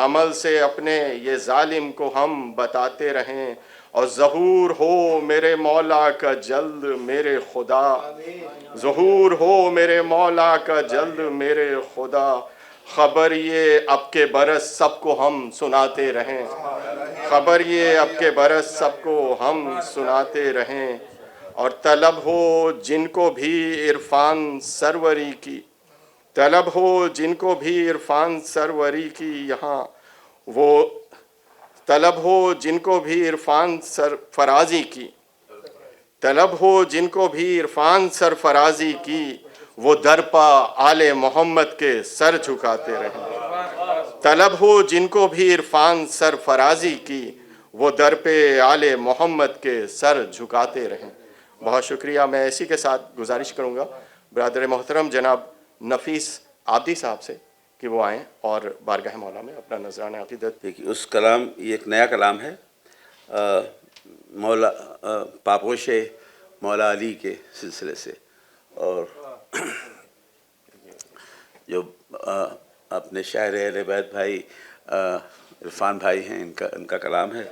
عمل سے اپنے یہ ظالم کو ہم بتاتے رہیں، اور ظہور ہو میرے مولا کا جلد میرے خدا، ظہور ہو میرے مولا کا جلد میرے خدا، خبر یہ اب کے برس سب کو ہم سناتے رہیں، خبر یہ اب کے برس سب کو ہم سناتے رہیں، اور طلب ہو جن کو بھی عرفان سروری کی، طلب ہو جن کو بھی عرفان سروری کی، یہاں وہ طلب ہو جن کو بھی عرفان سرفرازی کی، طلب ہو جن کو بھی عرفان سرفرازی کی، وہ در پا آل محمد کے سر جھکاتے رہیں، طلب ہو جن کو بھی عرفان سرفرازی کی، وہ در پہ آل محمد کے سر جھکاتے رہیں۔ بہت شکریہ۔ میں اسی کے ساتھ گزارش کروں گا برادر محترم جناب نفیس عابدی صاحب سے کہ وہ آئیں اور بارگاہ مولا میں اپنا نذرانہ عقیدت۔ دیکھیے اس کلام، یہ ایک نیا کلام ہے مولا پاپوش مولا علی کے سلسلے سے، اور جو اپنے شاعر اہل بیت بھائی عرفان بھائی ہیں، ان کا کلام ہے،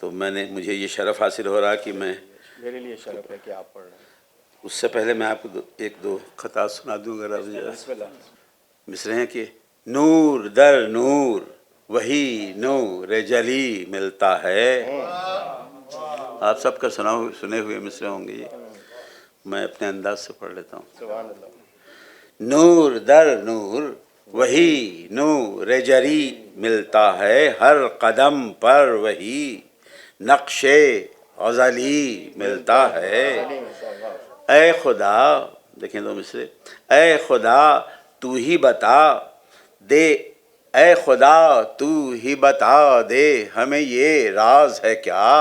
تو مجھے یہ شرف حاصل ہو رہا کہ میں، میرے لیے شرف ہے کہ آپ پڑھ رہے ہیں۔ اس سے پہلے میں آپ کو ایک دو خطات سنا دوں گا۔ بسم اللہ۔ مصرے ہیں کہ نور در نور وہی نور جلی ملتا ہے، آپ سب کا سنے ہوئے مصرے ہوں گے، یہ میں اپنے انداز سے پڑھ لیتا ہوں۔ سبحان اللہ۔ نور در نور وہی نور جلی ملتا ہے، ہر قدم پر وہی نقش غزلی ملتا ہے، اے خدا، دیکھیں دو مصرے، اے خدا تو ہی بتا دے، اے خدا تو ہی بتا دے ہمیں یہ راز ہے کیا،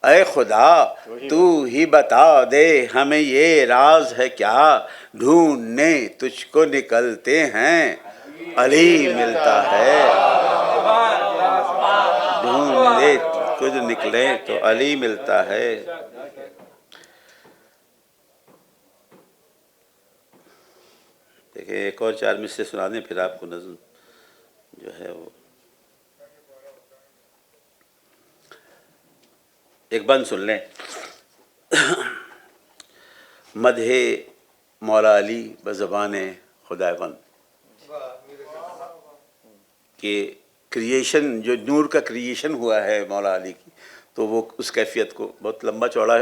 اے خدا تو ہی بتا دے ہمیں یہ راز ہے کیا، ڈھونڈنے تجھ کو نکلتے ہیں علی ملتا ہے، ڈھونڈنے کچھ نکلے تو علی ملتا ہے۔ دیکھیں ایک اور چار مصرے سنا دیں، پھر آپ کو نظم جو ہے وہ ایک بند سن لیں۔ مدح مولا علی بزبان خداوند، کہ کریشن، جو نور کا کریشن ہوا ہے مولا علی کی، تو وہ اس کیفیت کو، بہت لمبا چوڑا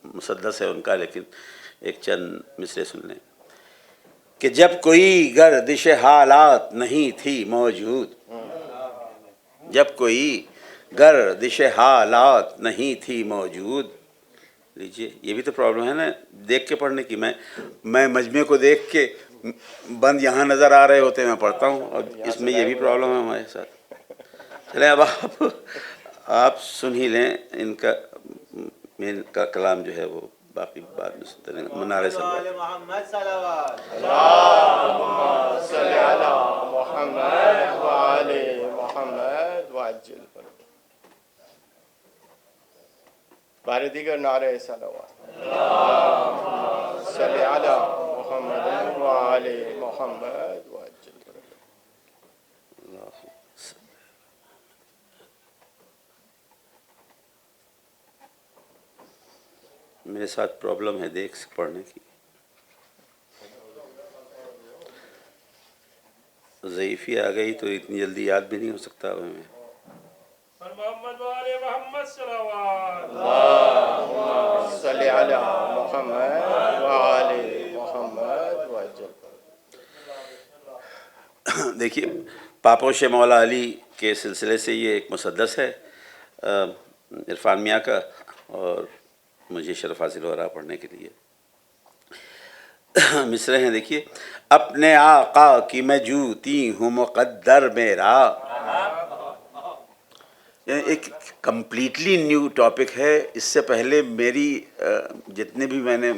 مسدس ہے ان کا، لیکن ایک چند مصرے سن لیں کہ جب کوئی گردش حالات نہیں تھی موجود، جب کوئی گردش حالات نہیں تھی موجود، لیجئے یہ بھی تو پرابلم ہے نا دیکھ کے پڑھنے کی، میں مجمع کو دیکھ کے بند یہاں نظر آ رہے ہوتے میں پڑھتا ہوں، اور اس میں یہ بھی پرابلم ہے ہمارے ساتھ۔ چلیں اب آپ سن ہی لیں ان کا کلام جو ہے وہ، باقی بعد میں سنتے رہیں گے۔ منار صلوات۔ اللہم صلی علی محمد وآل محمد وعجل فرجہ۔ بار دیگر نعرہ صلوات۔ اللہم صلی علی محمد محمد وآل محمد وعجل میرے ساتھ پرابلم ہے دیکھ پڑھنے کی، ضعیفی آ گئی تو اتنی جلدی یاد بھی نہیں ہو سکتا اب ہمیں. محمد وآل محمد صلوات. صلی علی محمد وآل محمد وعجل. دیکھیے پاپوش مولا علی کے سلسلے سے یہ ایک مسدس ہے عرفان میاں کا، اور مجھے شرف حاصل ہو رہا پڑھنے کے لیے. مصرے ہیں دیکھیے. اپنے آقا کی میں جوتی ہوں مقدر میرا. ایک کمپلیٹلی نیو ٹاپک ہے. اس سے پہلے میری جتنے بھی میں نے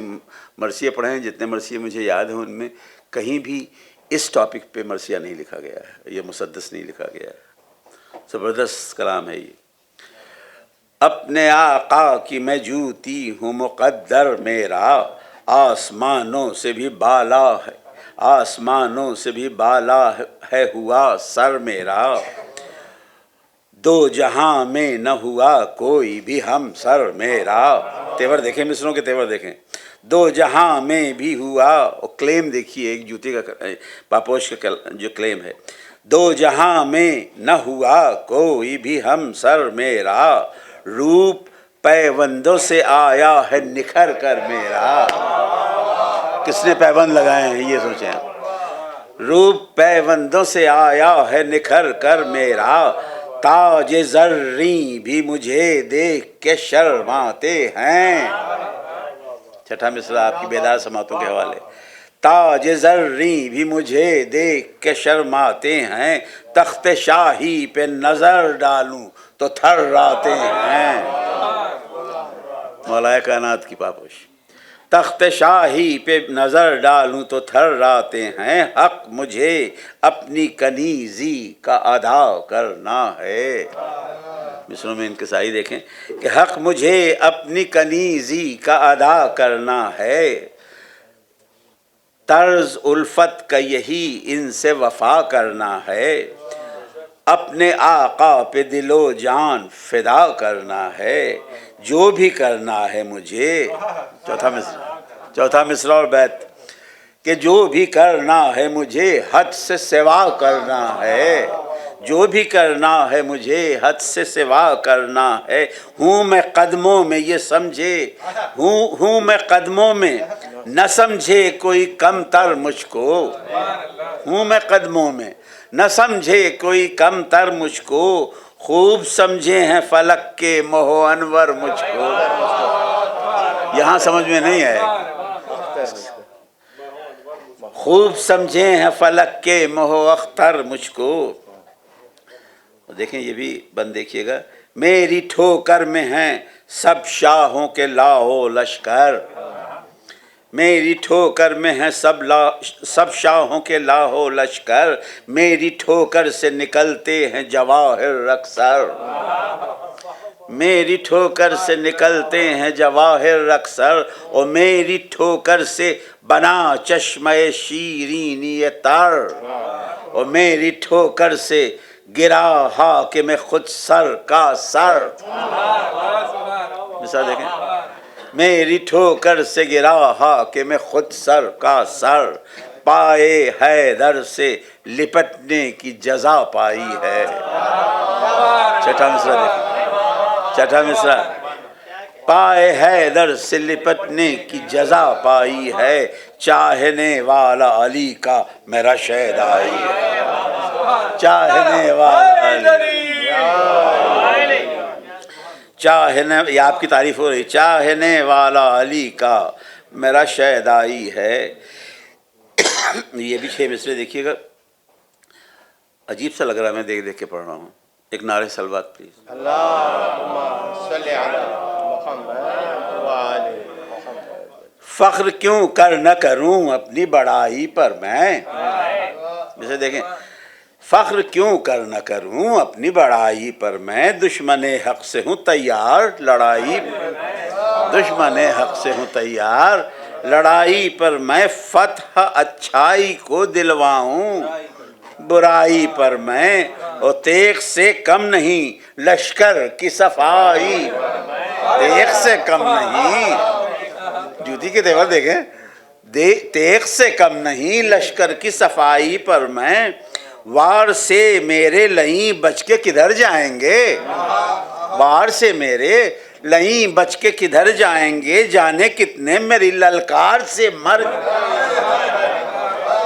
مرثیے پڑھے ہیں، جتنے مرثیے مجھے یاد ہیں، ان میں کہیں بھی اس ٹاپک پہ مرثیہ نہیں لکھا گیا ہے، یہ مسدس نہیں لکھا گیا ہے. زبردست کلام ہے یہ. اپنے آقا کی میں جوتی ہوں مقدر میرا، آسمانوں سے بھی بالا ہے، آسمانوں سے بھی بالا ہے ہوا سر میرا. دو جہاں میں نہ ہوا کوئی بھی ہم سر میرا. تیور دیکھیں، مصروں کے تیور دیکھیں. دو جہاں میں بھی ہوا، اور کلیم دیکھیے ایک جوتے کا پاپوش کا جو کلیم ہے. دو جہاں میں نہ ہوا کوئی بھی ہم سر میرا، روپ پیوندوں سے آیا ہے نکھر کر میرا. کس نے پیوند لگائے ہیں یہ سوچیں. روپ پیوندوں سے آیا ہے نکھر کر میرا، تاج زریں بھی مجھے دیکھ کے شرماتے ہیں. چھٹا مصرع آپ کی بیدار سماعتوں کے حوالے. تاج زریں بھی مجھے دیکھ کے شرماتے ہیں، تخت شاہی پہ نظر ڈالوں تو تھراتے ہیں. مولا کائنات کی پاپوش. تخت شاہی پہ نظر ڈالوں تو تھراتے ہیں، حق مجھے اپنی کنیزی کا ادا کرنا ہے. مصروں میں انکسائی دیکھیں کہ حق مجھے اپنی کنیزی کا ادا کرنا ہے، طرز الفت کا یہی ان سے وفا کرنا ہے، اپنے آقا پہ دل و جان فدا کرنا ہے، جو بھی کرنا ہے مجھے. چوتھا مصرع اور بیت کہ جو بھی کرنا ہے مجھے حد سے سوا کرنا ہے، جو بھی کرنا ہے مجھے حد سے سوا کرنا ہے. ہوں میں قدموں میں یہ سمجھے، ہوں میں قدموں میں نہ سمجھے کوئی کم تر مجھ کو. ہوں میں قدموں میں نہ سمجھے کوئی کم تر مجھ کو، خوب سمجھے ہیں فلک کے مہ و انور مجھ کو. یہاں سمجھ میں نہیں ہے. خوب سمجھے ہیں فلک کے مہ و اختر مجھ کو. دیکھیں یہ بھی بند دیکھیے گا. میری ٹھوکر میں ہیں سب شاہوں کے لاہو لشکر، میری ٹھوکر میں ہیں سب شاہوں کے لاہو لشکر، میری ٹھوکر سے نکلتے ہیں جواہر اکثر، میری ٹھوکر سے نکلتے ہیں جواہر اکثر، اور میری ٹھوکر سے بنا چشمہ شیرینی تر، اور میری ٹھوکر سے گرا حاکم خود سر کا سر. مثال دیکھیں. میری ٹھوکر سے گرا حاکم خود سر کا سر، پائے حیدر سے لپٹنے کی جزا پائی ہے. چھٹا مصرع دیکھیں. چھٹا مصرع. پائے حیدر سے لپٹنے کی جزا پائی ہے، چاہنے والا علی کا میرا شیدائی ہے. چاہنے والا علی، چاہنے، یہ آپ کی تعریف ہو رہی. چاہنے والا علی کا میرا شیدائی ہے. یہ بھی 6 مصرے دیکھیے گا. عجیب سا لگ رہا ہے، میں دیکھ دیکھ کے پڑھ رہا ہوں. ایک نعرہ سلوات پلیز. اللہم صلی علی محمد وآل محمد. فخر کیوں کر نہ کروں اپنی بڑائی پر میں. جیسے دیکھیں. فخر کیوں کر نہ کروں اپنی بڑائی پر میں، دشمن حق سے ہوں تیار لڑائی، دشمن حق سے ہوں تیار لڑائی پر میں فتح اچھائی کو دلواؤں، برائی پر میں اور تیغ سے کم نہیں لشکر کی صفائی، تیغ سے کم نہیں، جوتی کے تیور دیکھیں، تیغ سے کم نہیں لشکر کی صفائی پر میں، وار سے میرے لئیں بچ کے کدھر جائیں گے، وار سے میرے لئیں بچ کے کدھر جائیں گے، جانے کتنے میری للکار سے مر،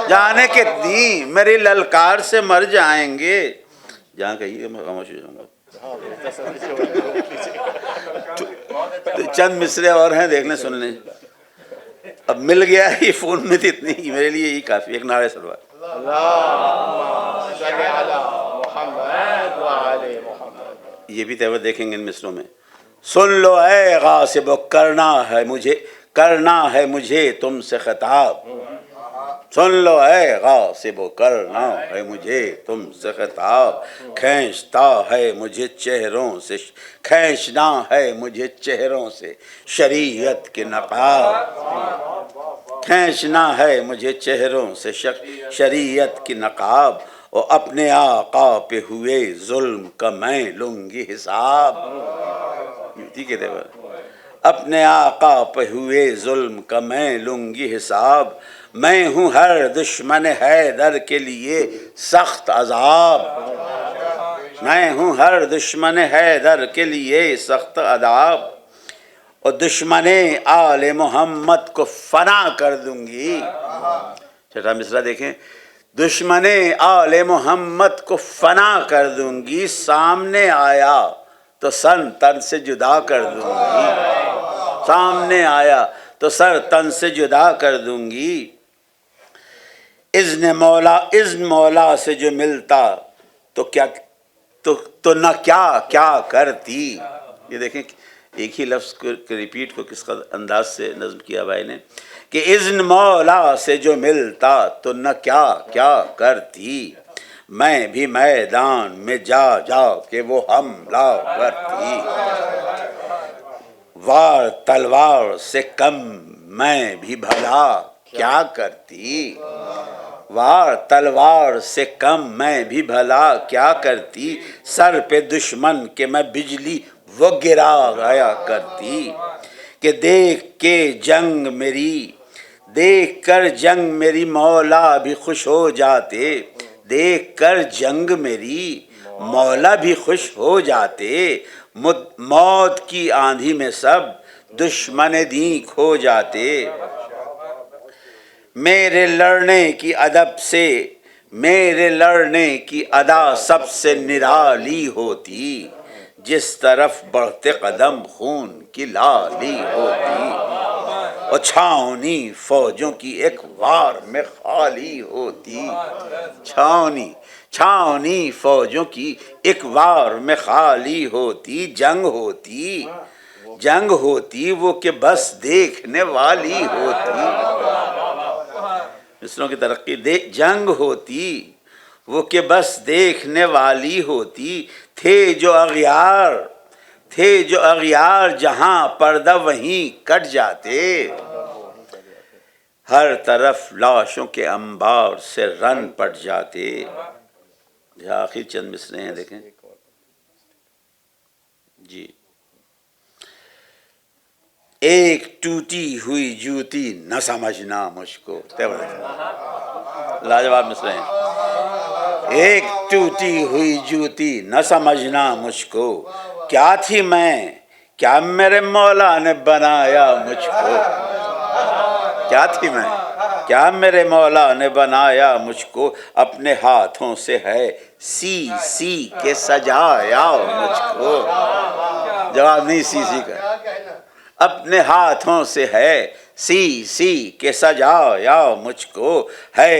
جانے کتنی میری للکار سے مر جائیں گے، جہاں کہیے میں خاموش ہو جاؤں گا۔ چند مصرے اور ہیں، دیکھ لیں سن لیں، اب مل گیا یہ فون میں تھی اتنی، میرے لیے یہی کافی، ایک نعرہ سلوات۔ یہ بھی تیور دیکھیں گے ان مصروں میں۔ سن لو اے غاصب، کرنا ہے مجھے تم سے خطاب، سن لو اے غاصب، کرنا ہے مجھے تم سے خطاب، کھینچتا ہے مجھے چہروں سے، کھینچنا ہے مجھے چہروں سے شریعت کے نقاب، کھینچنا ہے مجھے چہروں سے شریعت کی نقاب، اور اپنے آقا پہ ہوئے ظلم کا میں لوں گی حساب، ٹھیک ہے دیور، اپنے آقا پہ ہوئے ظلم کا میں لوں گی حساب، میں ہوں ہر دشمن حیدر کے لیے سخت عذاب، میں ہوں ہر دشمن حیدر کے لیے سخت عذاب، اور دشمن آل محمد کو فنا کر دوں گی، چھٹا مصرع دیکھیں، دشمن آل محمد کو فنا کر دوں گی، سامنے آیا تو سر تن سے جدا کر دوں گی، سامنے آیا تو سر تن سے جدا کر دوں گی، اذن مولا سے جو ملتا تو نہ کیا کرتی، یہ دیکھیں ایک ہی لفظ کو ریپیٹ کو کس انداز سے نظم کیا بھائی نے، کہ اذن مولا سے جو ملتا تو نہ کیا کرتی، میں بھی میدان میں جا کہ وہ حملہ کرتی، وار تلوار سے کم میں بھی بھلا کیا کرتی، وار تلوار سے کم میں بھی بھلا کیا کرتی، سر پہ دشمن کے میں بجلی وہ گرا گیا کرتی، کہ دیکھ کر جنگ میری مولا بھی خوش ہو جاتے، دیکھ کر جنگ میری مولا بھی خوش ہو جاتے، موت کی آندھی میں سب دشمن دین کھو جاتے، میرے لڑنے کی ادا سب سے نرالی ہوتی، جس طرف بڑھتے قدم خون کی لالی ہوتی، اور چھاؤنی فوجوں کی ایک وار میں خالی ہوتی، چھاؤنی فوجوں کی ایک وار میں خالی ہوتی، جنگ ہوتی وہ کہ بس دیکھنے والی ہوتی، مصروں کی ترقی، جنگ ہوتی وہ کہ بس دیکھنے والی ہوتی، تھے جو اغیار جہاں پردہ وہیں کٹ جاتے، ہر طرف لاشوں کے انبار سے رن پٹ جاتے، آخر چند مصرے ہیں دیکھیں جی، ایک ٹوٹی ہوئی جوتی نہ سمجھنا مجھ کو، لاجواب مصرے ہیں، ایک ٹوٹی ہوئی جوتی نہ سمجھنا مجھ کو، کیا تھی میں کیا میرے مولا نے بنایا مجھ کو، کیا تھی میں کیا میرے مولا نے بنایا مجھ کو، اپنے ہاتھوں سے ہے سی کے سجایا مجھ کو، جواب نہیں سی کا، اپنے ہاتھوں سے ہے سی کے سجایا مجھ کو، ہے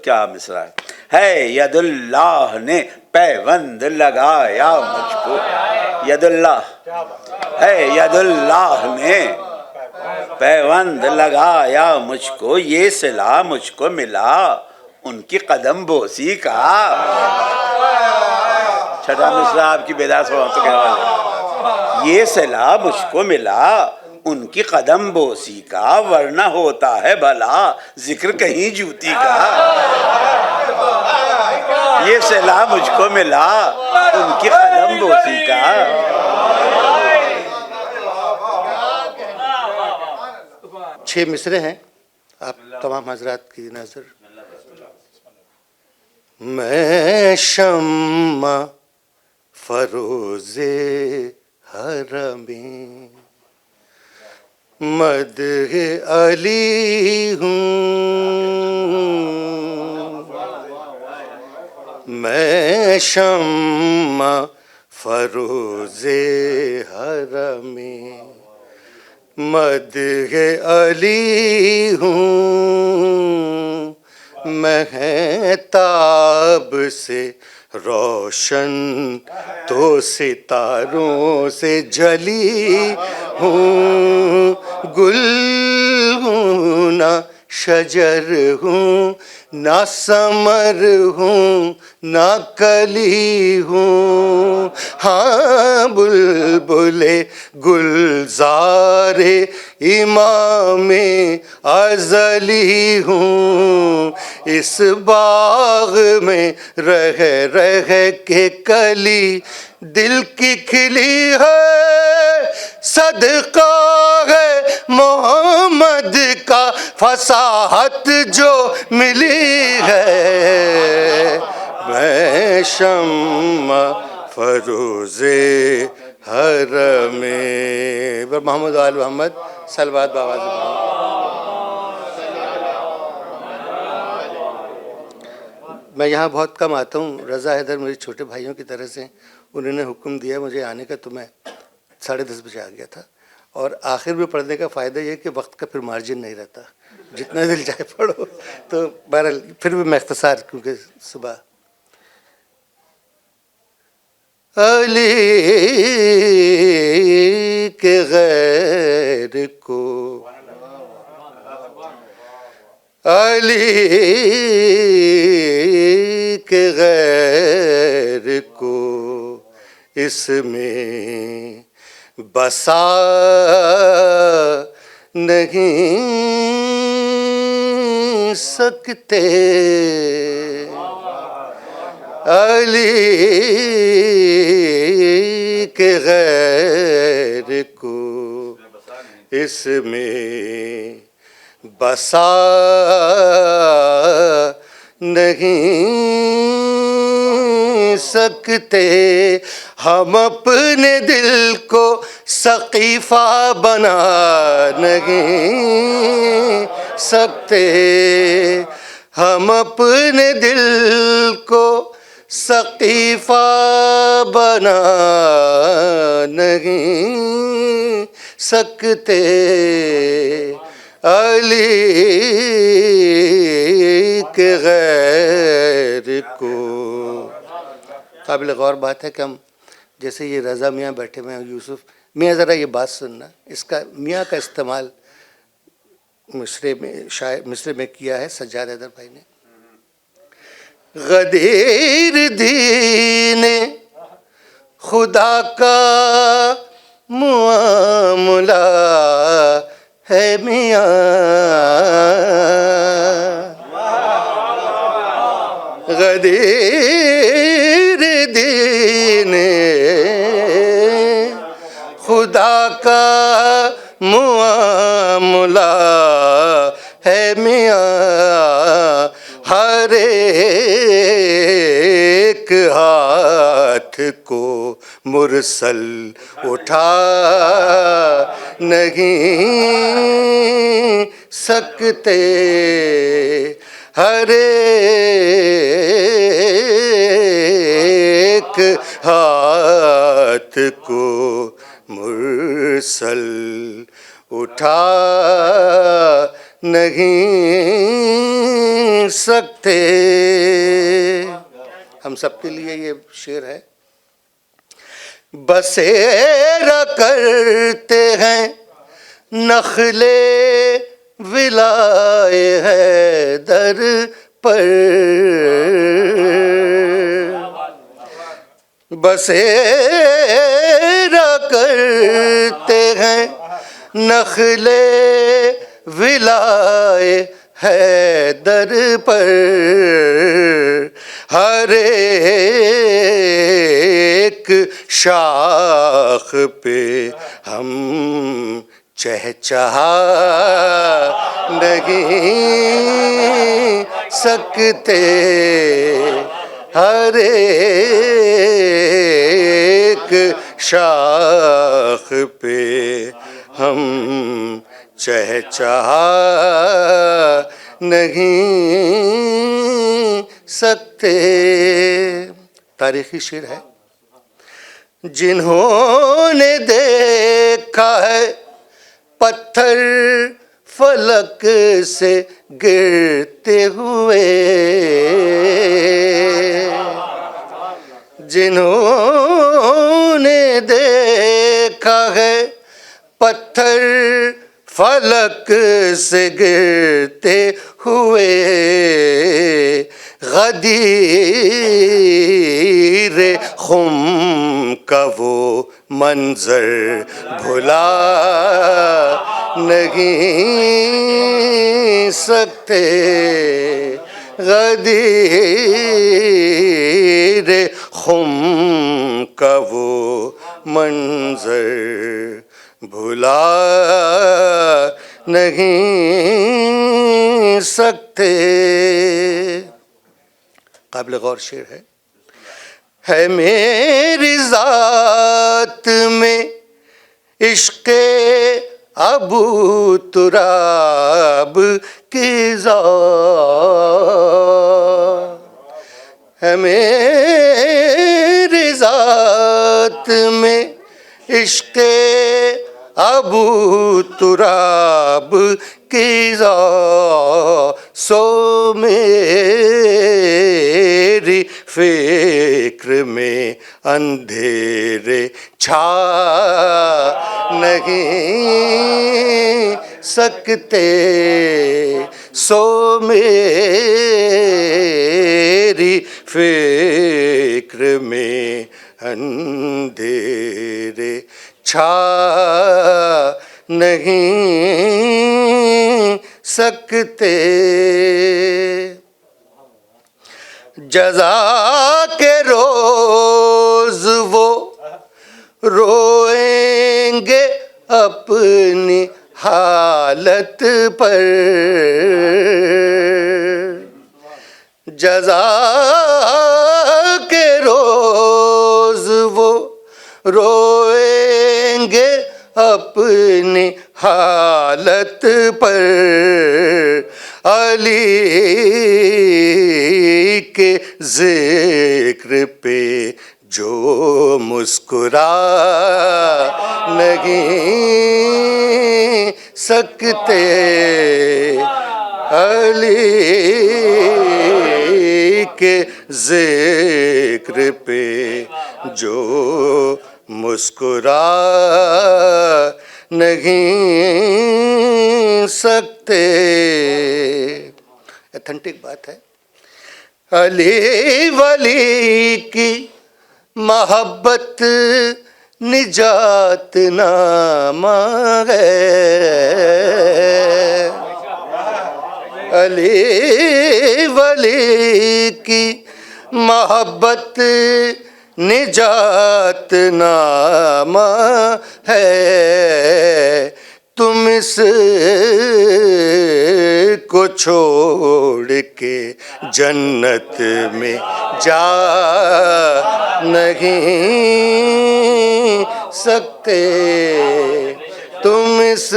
کیا مصرع ہے ید اللہ نے پیوند لگایا مجھ کو، ید اللہ نے پیوند لگایا مجھ کو، یہ صلہ مجھ کو ملا ان کی قدم بوسی کا، چھٹا مصرع آپ کی بیدار سوال تو کیا حال ہے، یہ صلہ مجھ کو ملا ان کی قدم بوسی کا، ورنہ ہوتا ہے بھلا ذکر کہیں جوتی کا۔ یہ صلا مجھ کو ملا ان کی قدم بوسی کا۔ 6 مصرے ہیں آپ تمام حضرات کی نظر۔ میں شمع فروز حرمی مدح علی ہوں، میں شمع فروز حرمی مدح علی ہوں، مہتاب سے روشن تو ستاروں سے جلی ہوں، گل ہوں نہ شجر ہوں، نہ ثمر ہوں نہ کلی ہوں، ہاں بلبل گلزار امام ازلی ہوں، اس باغ میں رہ رہ کے کلی دل کی کھلی ہے، صدقہ ہے محمد کا فصاحت جو ملی ہے، میں شمع فروز حرم محمد آل محمد صلوات بآواز محمد۔ میں یہاں بہت کم آتا ہوں، رضا حیدر میرے چھوٹے بھائیوں کی طرح سے، انہوں نے حکم دیا مجھے آنے کا، تو میں 10:30 بجے آ گیا تھا، اور آخر میں پڑھنے کا فائدہ یہ کہ وقت کا پھر مارجن نہیں رہتا، جتنا دل چاہے پڑھو، تو بہرحال پھر بھی میں اختصار کیونکہ صبح علی کے غیر کو، علی کے غیر کو اس میں بسا نہیں سکتے، علی کے غیر کو اس میں بسا نہیں سکتے، ہم اپنے دل کو سقیفہ بنا نہیں سکتے، ہم اپنے دل کو سقیفہ بنا نہیں سکتے، علی کے غیر کو۔ قابل غور بات ہے کہ ہم جیسے یہ رضا میاں بیٹھے ہوئے ہیں، یوسف میاں، ذرا یہ بات سننا، اس کا میاں کا استعمال مصرے میں کیا ہے سجاد حیدر بھائی نے۔ غدیر دین خدا کا معاملہ ہے میاں، غدیر دین خدا کا معاملہ ہے میاں، ہر ایک ہاتھ کو مرسل اٹھا نہیں سکتے، ہر ایک ہاتھ کو مرسل اٹھا نہیں سکتے۔ ہم سب کے لیے یہ شعر ہے۔ بسیرا کرتے ہیں نخل ولائے حیدر پر، بسیرا کرتے ہیں نخلے ولائے حیدر پر ہر ایک شاخ پہ ہم چہچہا نہیں سکتے، ہر ایک شاخ پہ ہم چہچہا نہیں سکتے۔ تاریخی شعر ہے۔ جنہوں نے دیکھا ہے پتھر فلک سے گرتے ہوئے، جنہوں نے دیکھا ہے پتھر فلک سے گرتے ہوئے، غدیر خم کا وہ منظر بھلا نہیں سکتے، غدیر خم کا وہ منظر بھلا نہیں سکتے۔ قابل غور شعر ہے میری ذات میں عشق ابو تراب کی ذات، ہے میری ذات میں عشق ابو تراب کی ذات، سو میری فکر میں اندھیرے چھا نہیں سکتے، سو میری فکر میں اندھیرے چھا نہیں سکتے۔ جزا کے روز وہ روئیں گے اپنی حالت پر، جزا کے روز وہ روئیں گے اپنی حالت پر، علی کے ذکر پہ جو مسکرا نہیں سکتے، علی کے ذکر پہ جو مسکرا نہیں سکتے۔ ایتھنٹک بات ہے۔ علی ولی کی محبت نجات نامہ ہے، علی ولی کی محبت نجات نامہ ہے، تم اس کو چھوڑ کے جنت میں جا نہیں سکتے، تم اس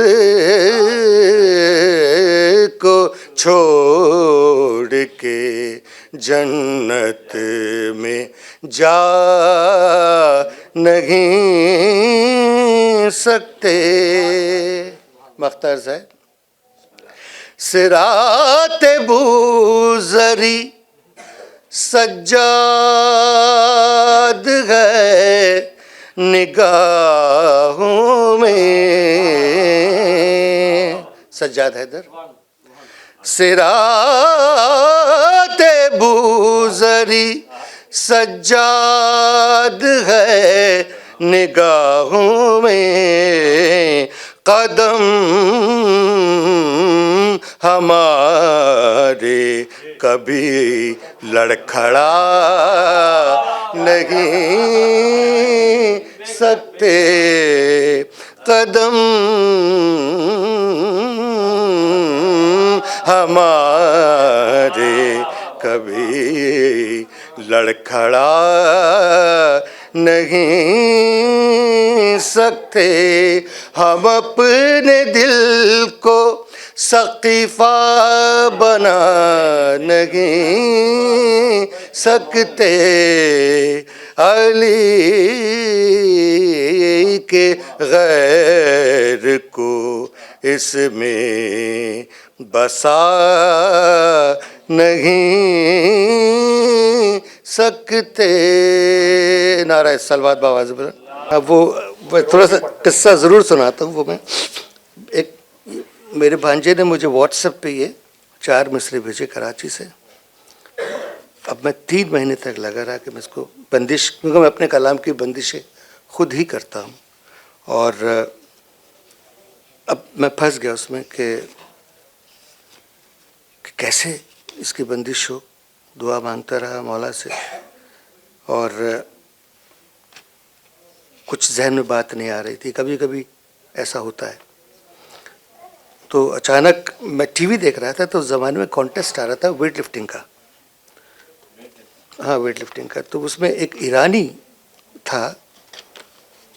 کو چھوڑ کے جنت میں جا نہیں سکتے۔ مختار صاحب، صراط بوذری سجاد ہے نگاہوں میں، سجاد حیدر، صراط بوذری سجاد ہے نگاہوں میں، قدم ہمارے کبھی لڑکھڑا نہیں سکتے، قدم ہمارے کبھی لڑکھڑا نہیں سکتے، ہم اپنے دل کو سقیفہ بنا نہیں سکتے، علی کے غیر کو اس میں بسا نہیں سکتے۔ نعرہ صلوات بآواز بلند۔ اب وہ تھوڑا سا قصہ ضرور سناتا ہوں، وہ میں ایک میرے بھانجے نے مجھے واٹس ایپ پہ یہ 4 مصرے بھیجے کراچی سے۔ اب میں 3 مہینے تک لگا رہا کہ میں اس کو بندش، کیونکہ میں اپنے کلام کی بندشیں خود ہی کرتا ہوں، اور اب میں پھنس گیا اس میں کہ کیسے اس کی بندش ہو۔ دعا مانگتا رہا مولا سے، اور کچھ ذہن میں بات نہیں آ رہی تھی۔ کبھی کبھی ایسا ہوتا ہے۔ تو اچانک میں ٹی وی دیکھ رہا تھا، تو اس زمانے میں کانٹیسٹ آ رہا تھا ویٹ لفٹنگ کا، ہاں ویٹ لفٹنگ کا۔ تو اس میں ایک ایرانی تھا،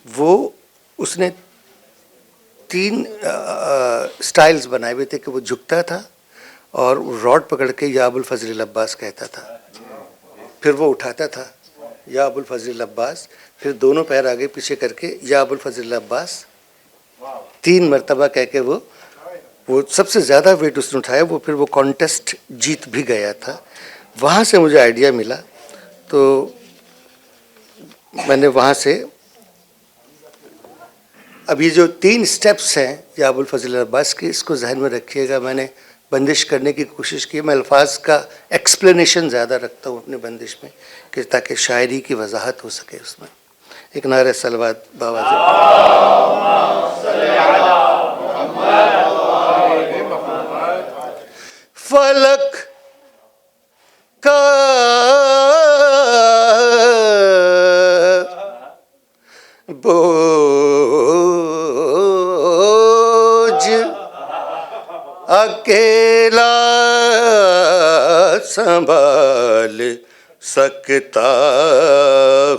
وہ اس نے 3 سٹائلز بنائے ہوئے تھے کہ وہ جھکتا تھا اور راڈ پکڑ کے یا ابوالفضل العباس کہتا تھا، پھر وہ اٹھاتا تھا یا ابوالفضل العباس، پھر دونوں پیر آگے پیچھے کر کے یا ابوالفضل العباس 3 مرتبہ کہہ کے وہ سب سے زیادہ ویٹ اس نے اٹھایا، وہ پھر وہ کانٹیسٹ جیت بھی گیا تھا۔ وہاں سے مجھے آئیڈیا ملا، تو میں نے وہاں سے اب یہ جو 3 سٹیپس ہیں یا ابوالفضل العباس کی، اس کو ذہن میں رکھیے گا۔ میں نے بندش کرنے کی کوشش کی، میں الفاظ کا ایکسپلینیشن زیادہ رکھتا ہوں اپنے بندش میں، کہ تاکہ شاعری کی وضاحت ہو سکے اس میں۔ ایک نعرہ صلوات بآواز فلک کا بوجھ اکیلا سنبھال سکتا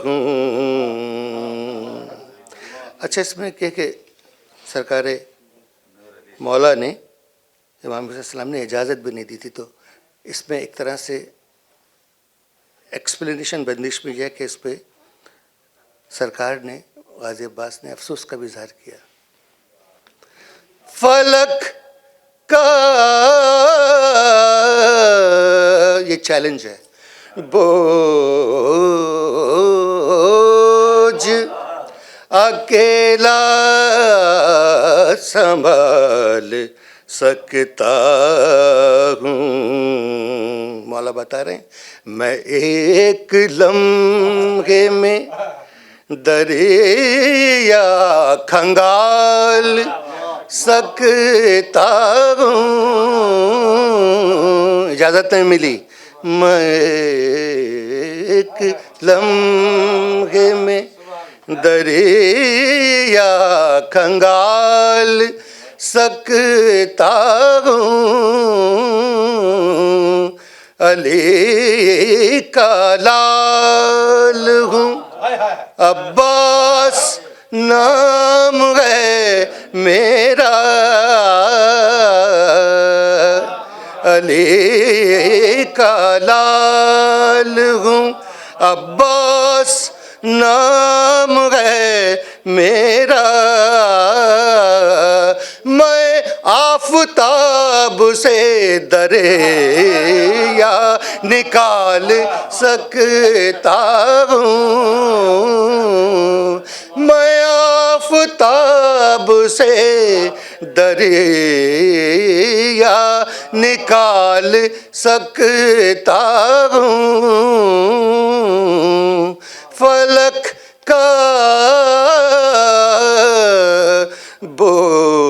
ہوں۔ اچھا، اس میں کہ سرکار مولا نے، امام علیہ السلام نے اجازت بھی نہیں دی تھی، تو اس میں ایک طرح سے ایکسپلینیشن بندش میں یہ ہے کہ اس پہ سرکار نے، غازی عباس نے افسوس کا بھی اظہار کیا۔ فلک کا یہ چیلنج ہے، بوجھ اکیلا سنبھال سکتا ہوں۔ مولا بتا رہے ہیں، میں ایک لمحے میں دریا کھنگال سکتا ہوں۔ اجازت نہیں ملی، میں ایک لمحے میں دریا کھنگال سکتا ہوں، علی کا لال ہوں، عباس نام ہے میرا، علی کا لال ہوں، عباس نام ہے میرا، میں آفتاب سے دریا نکال سکتا ہوں، میں آفتاب سے دریا نکال سکتا ہوں، فلک کا بوجھ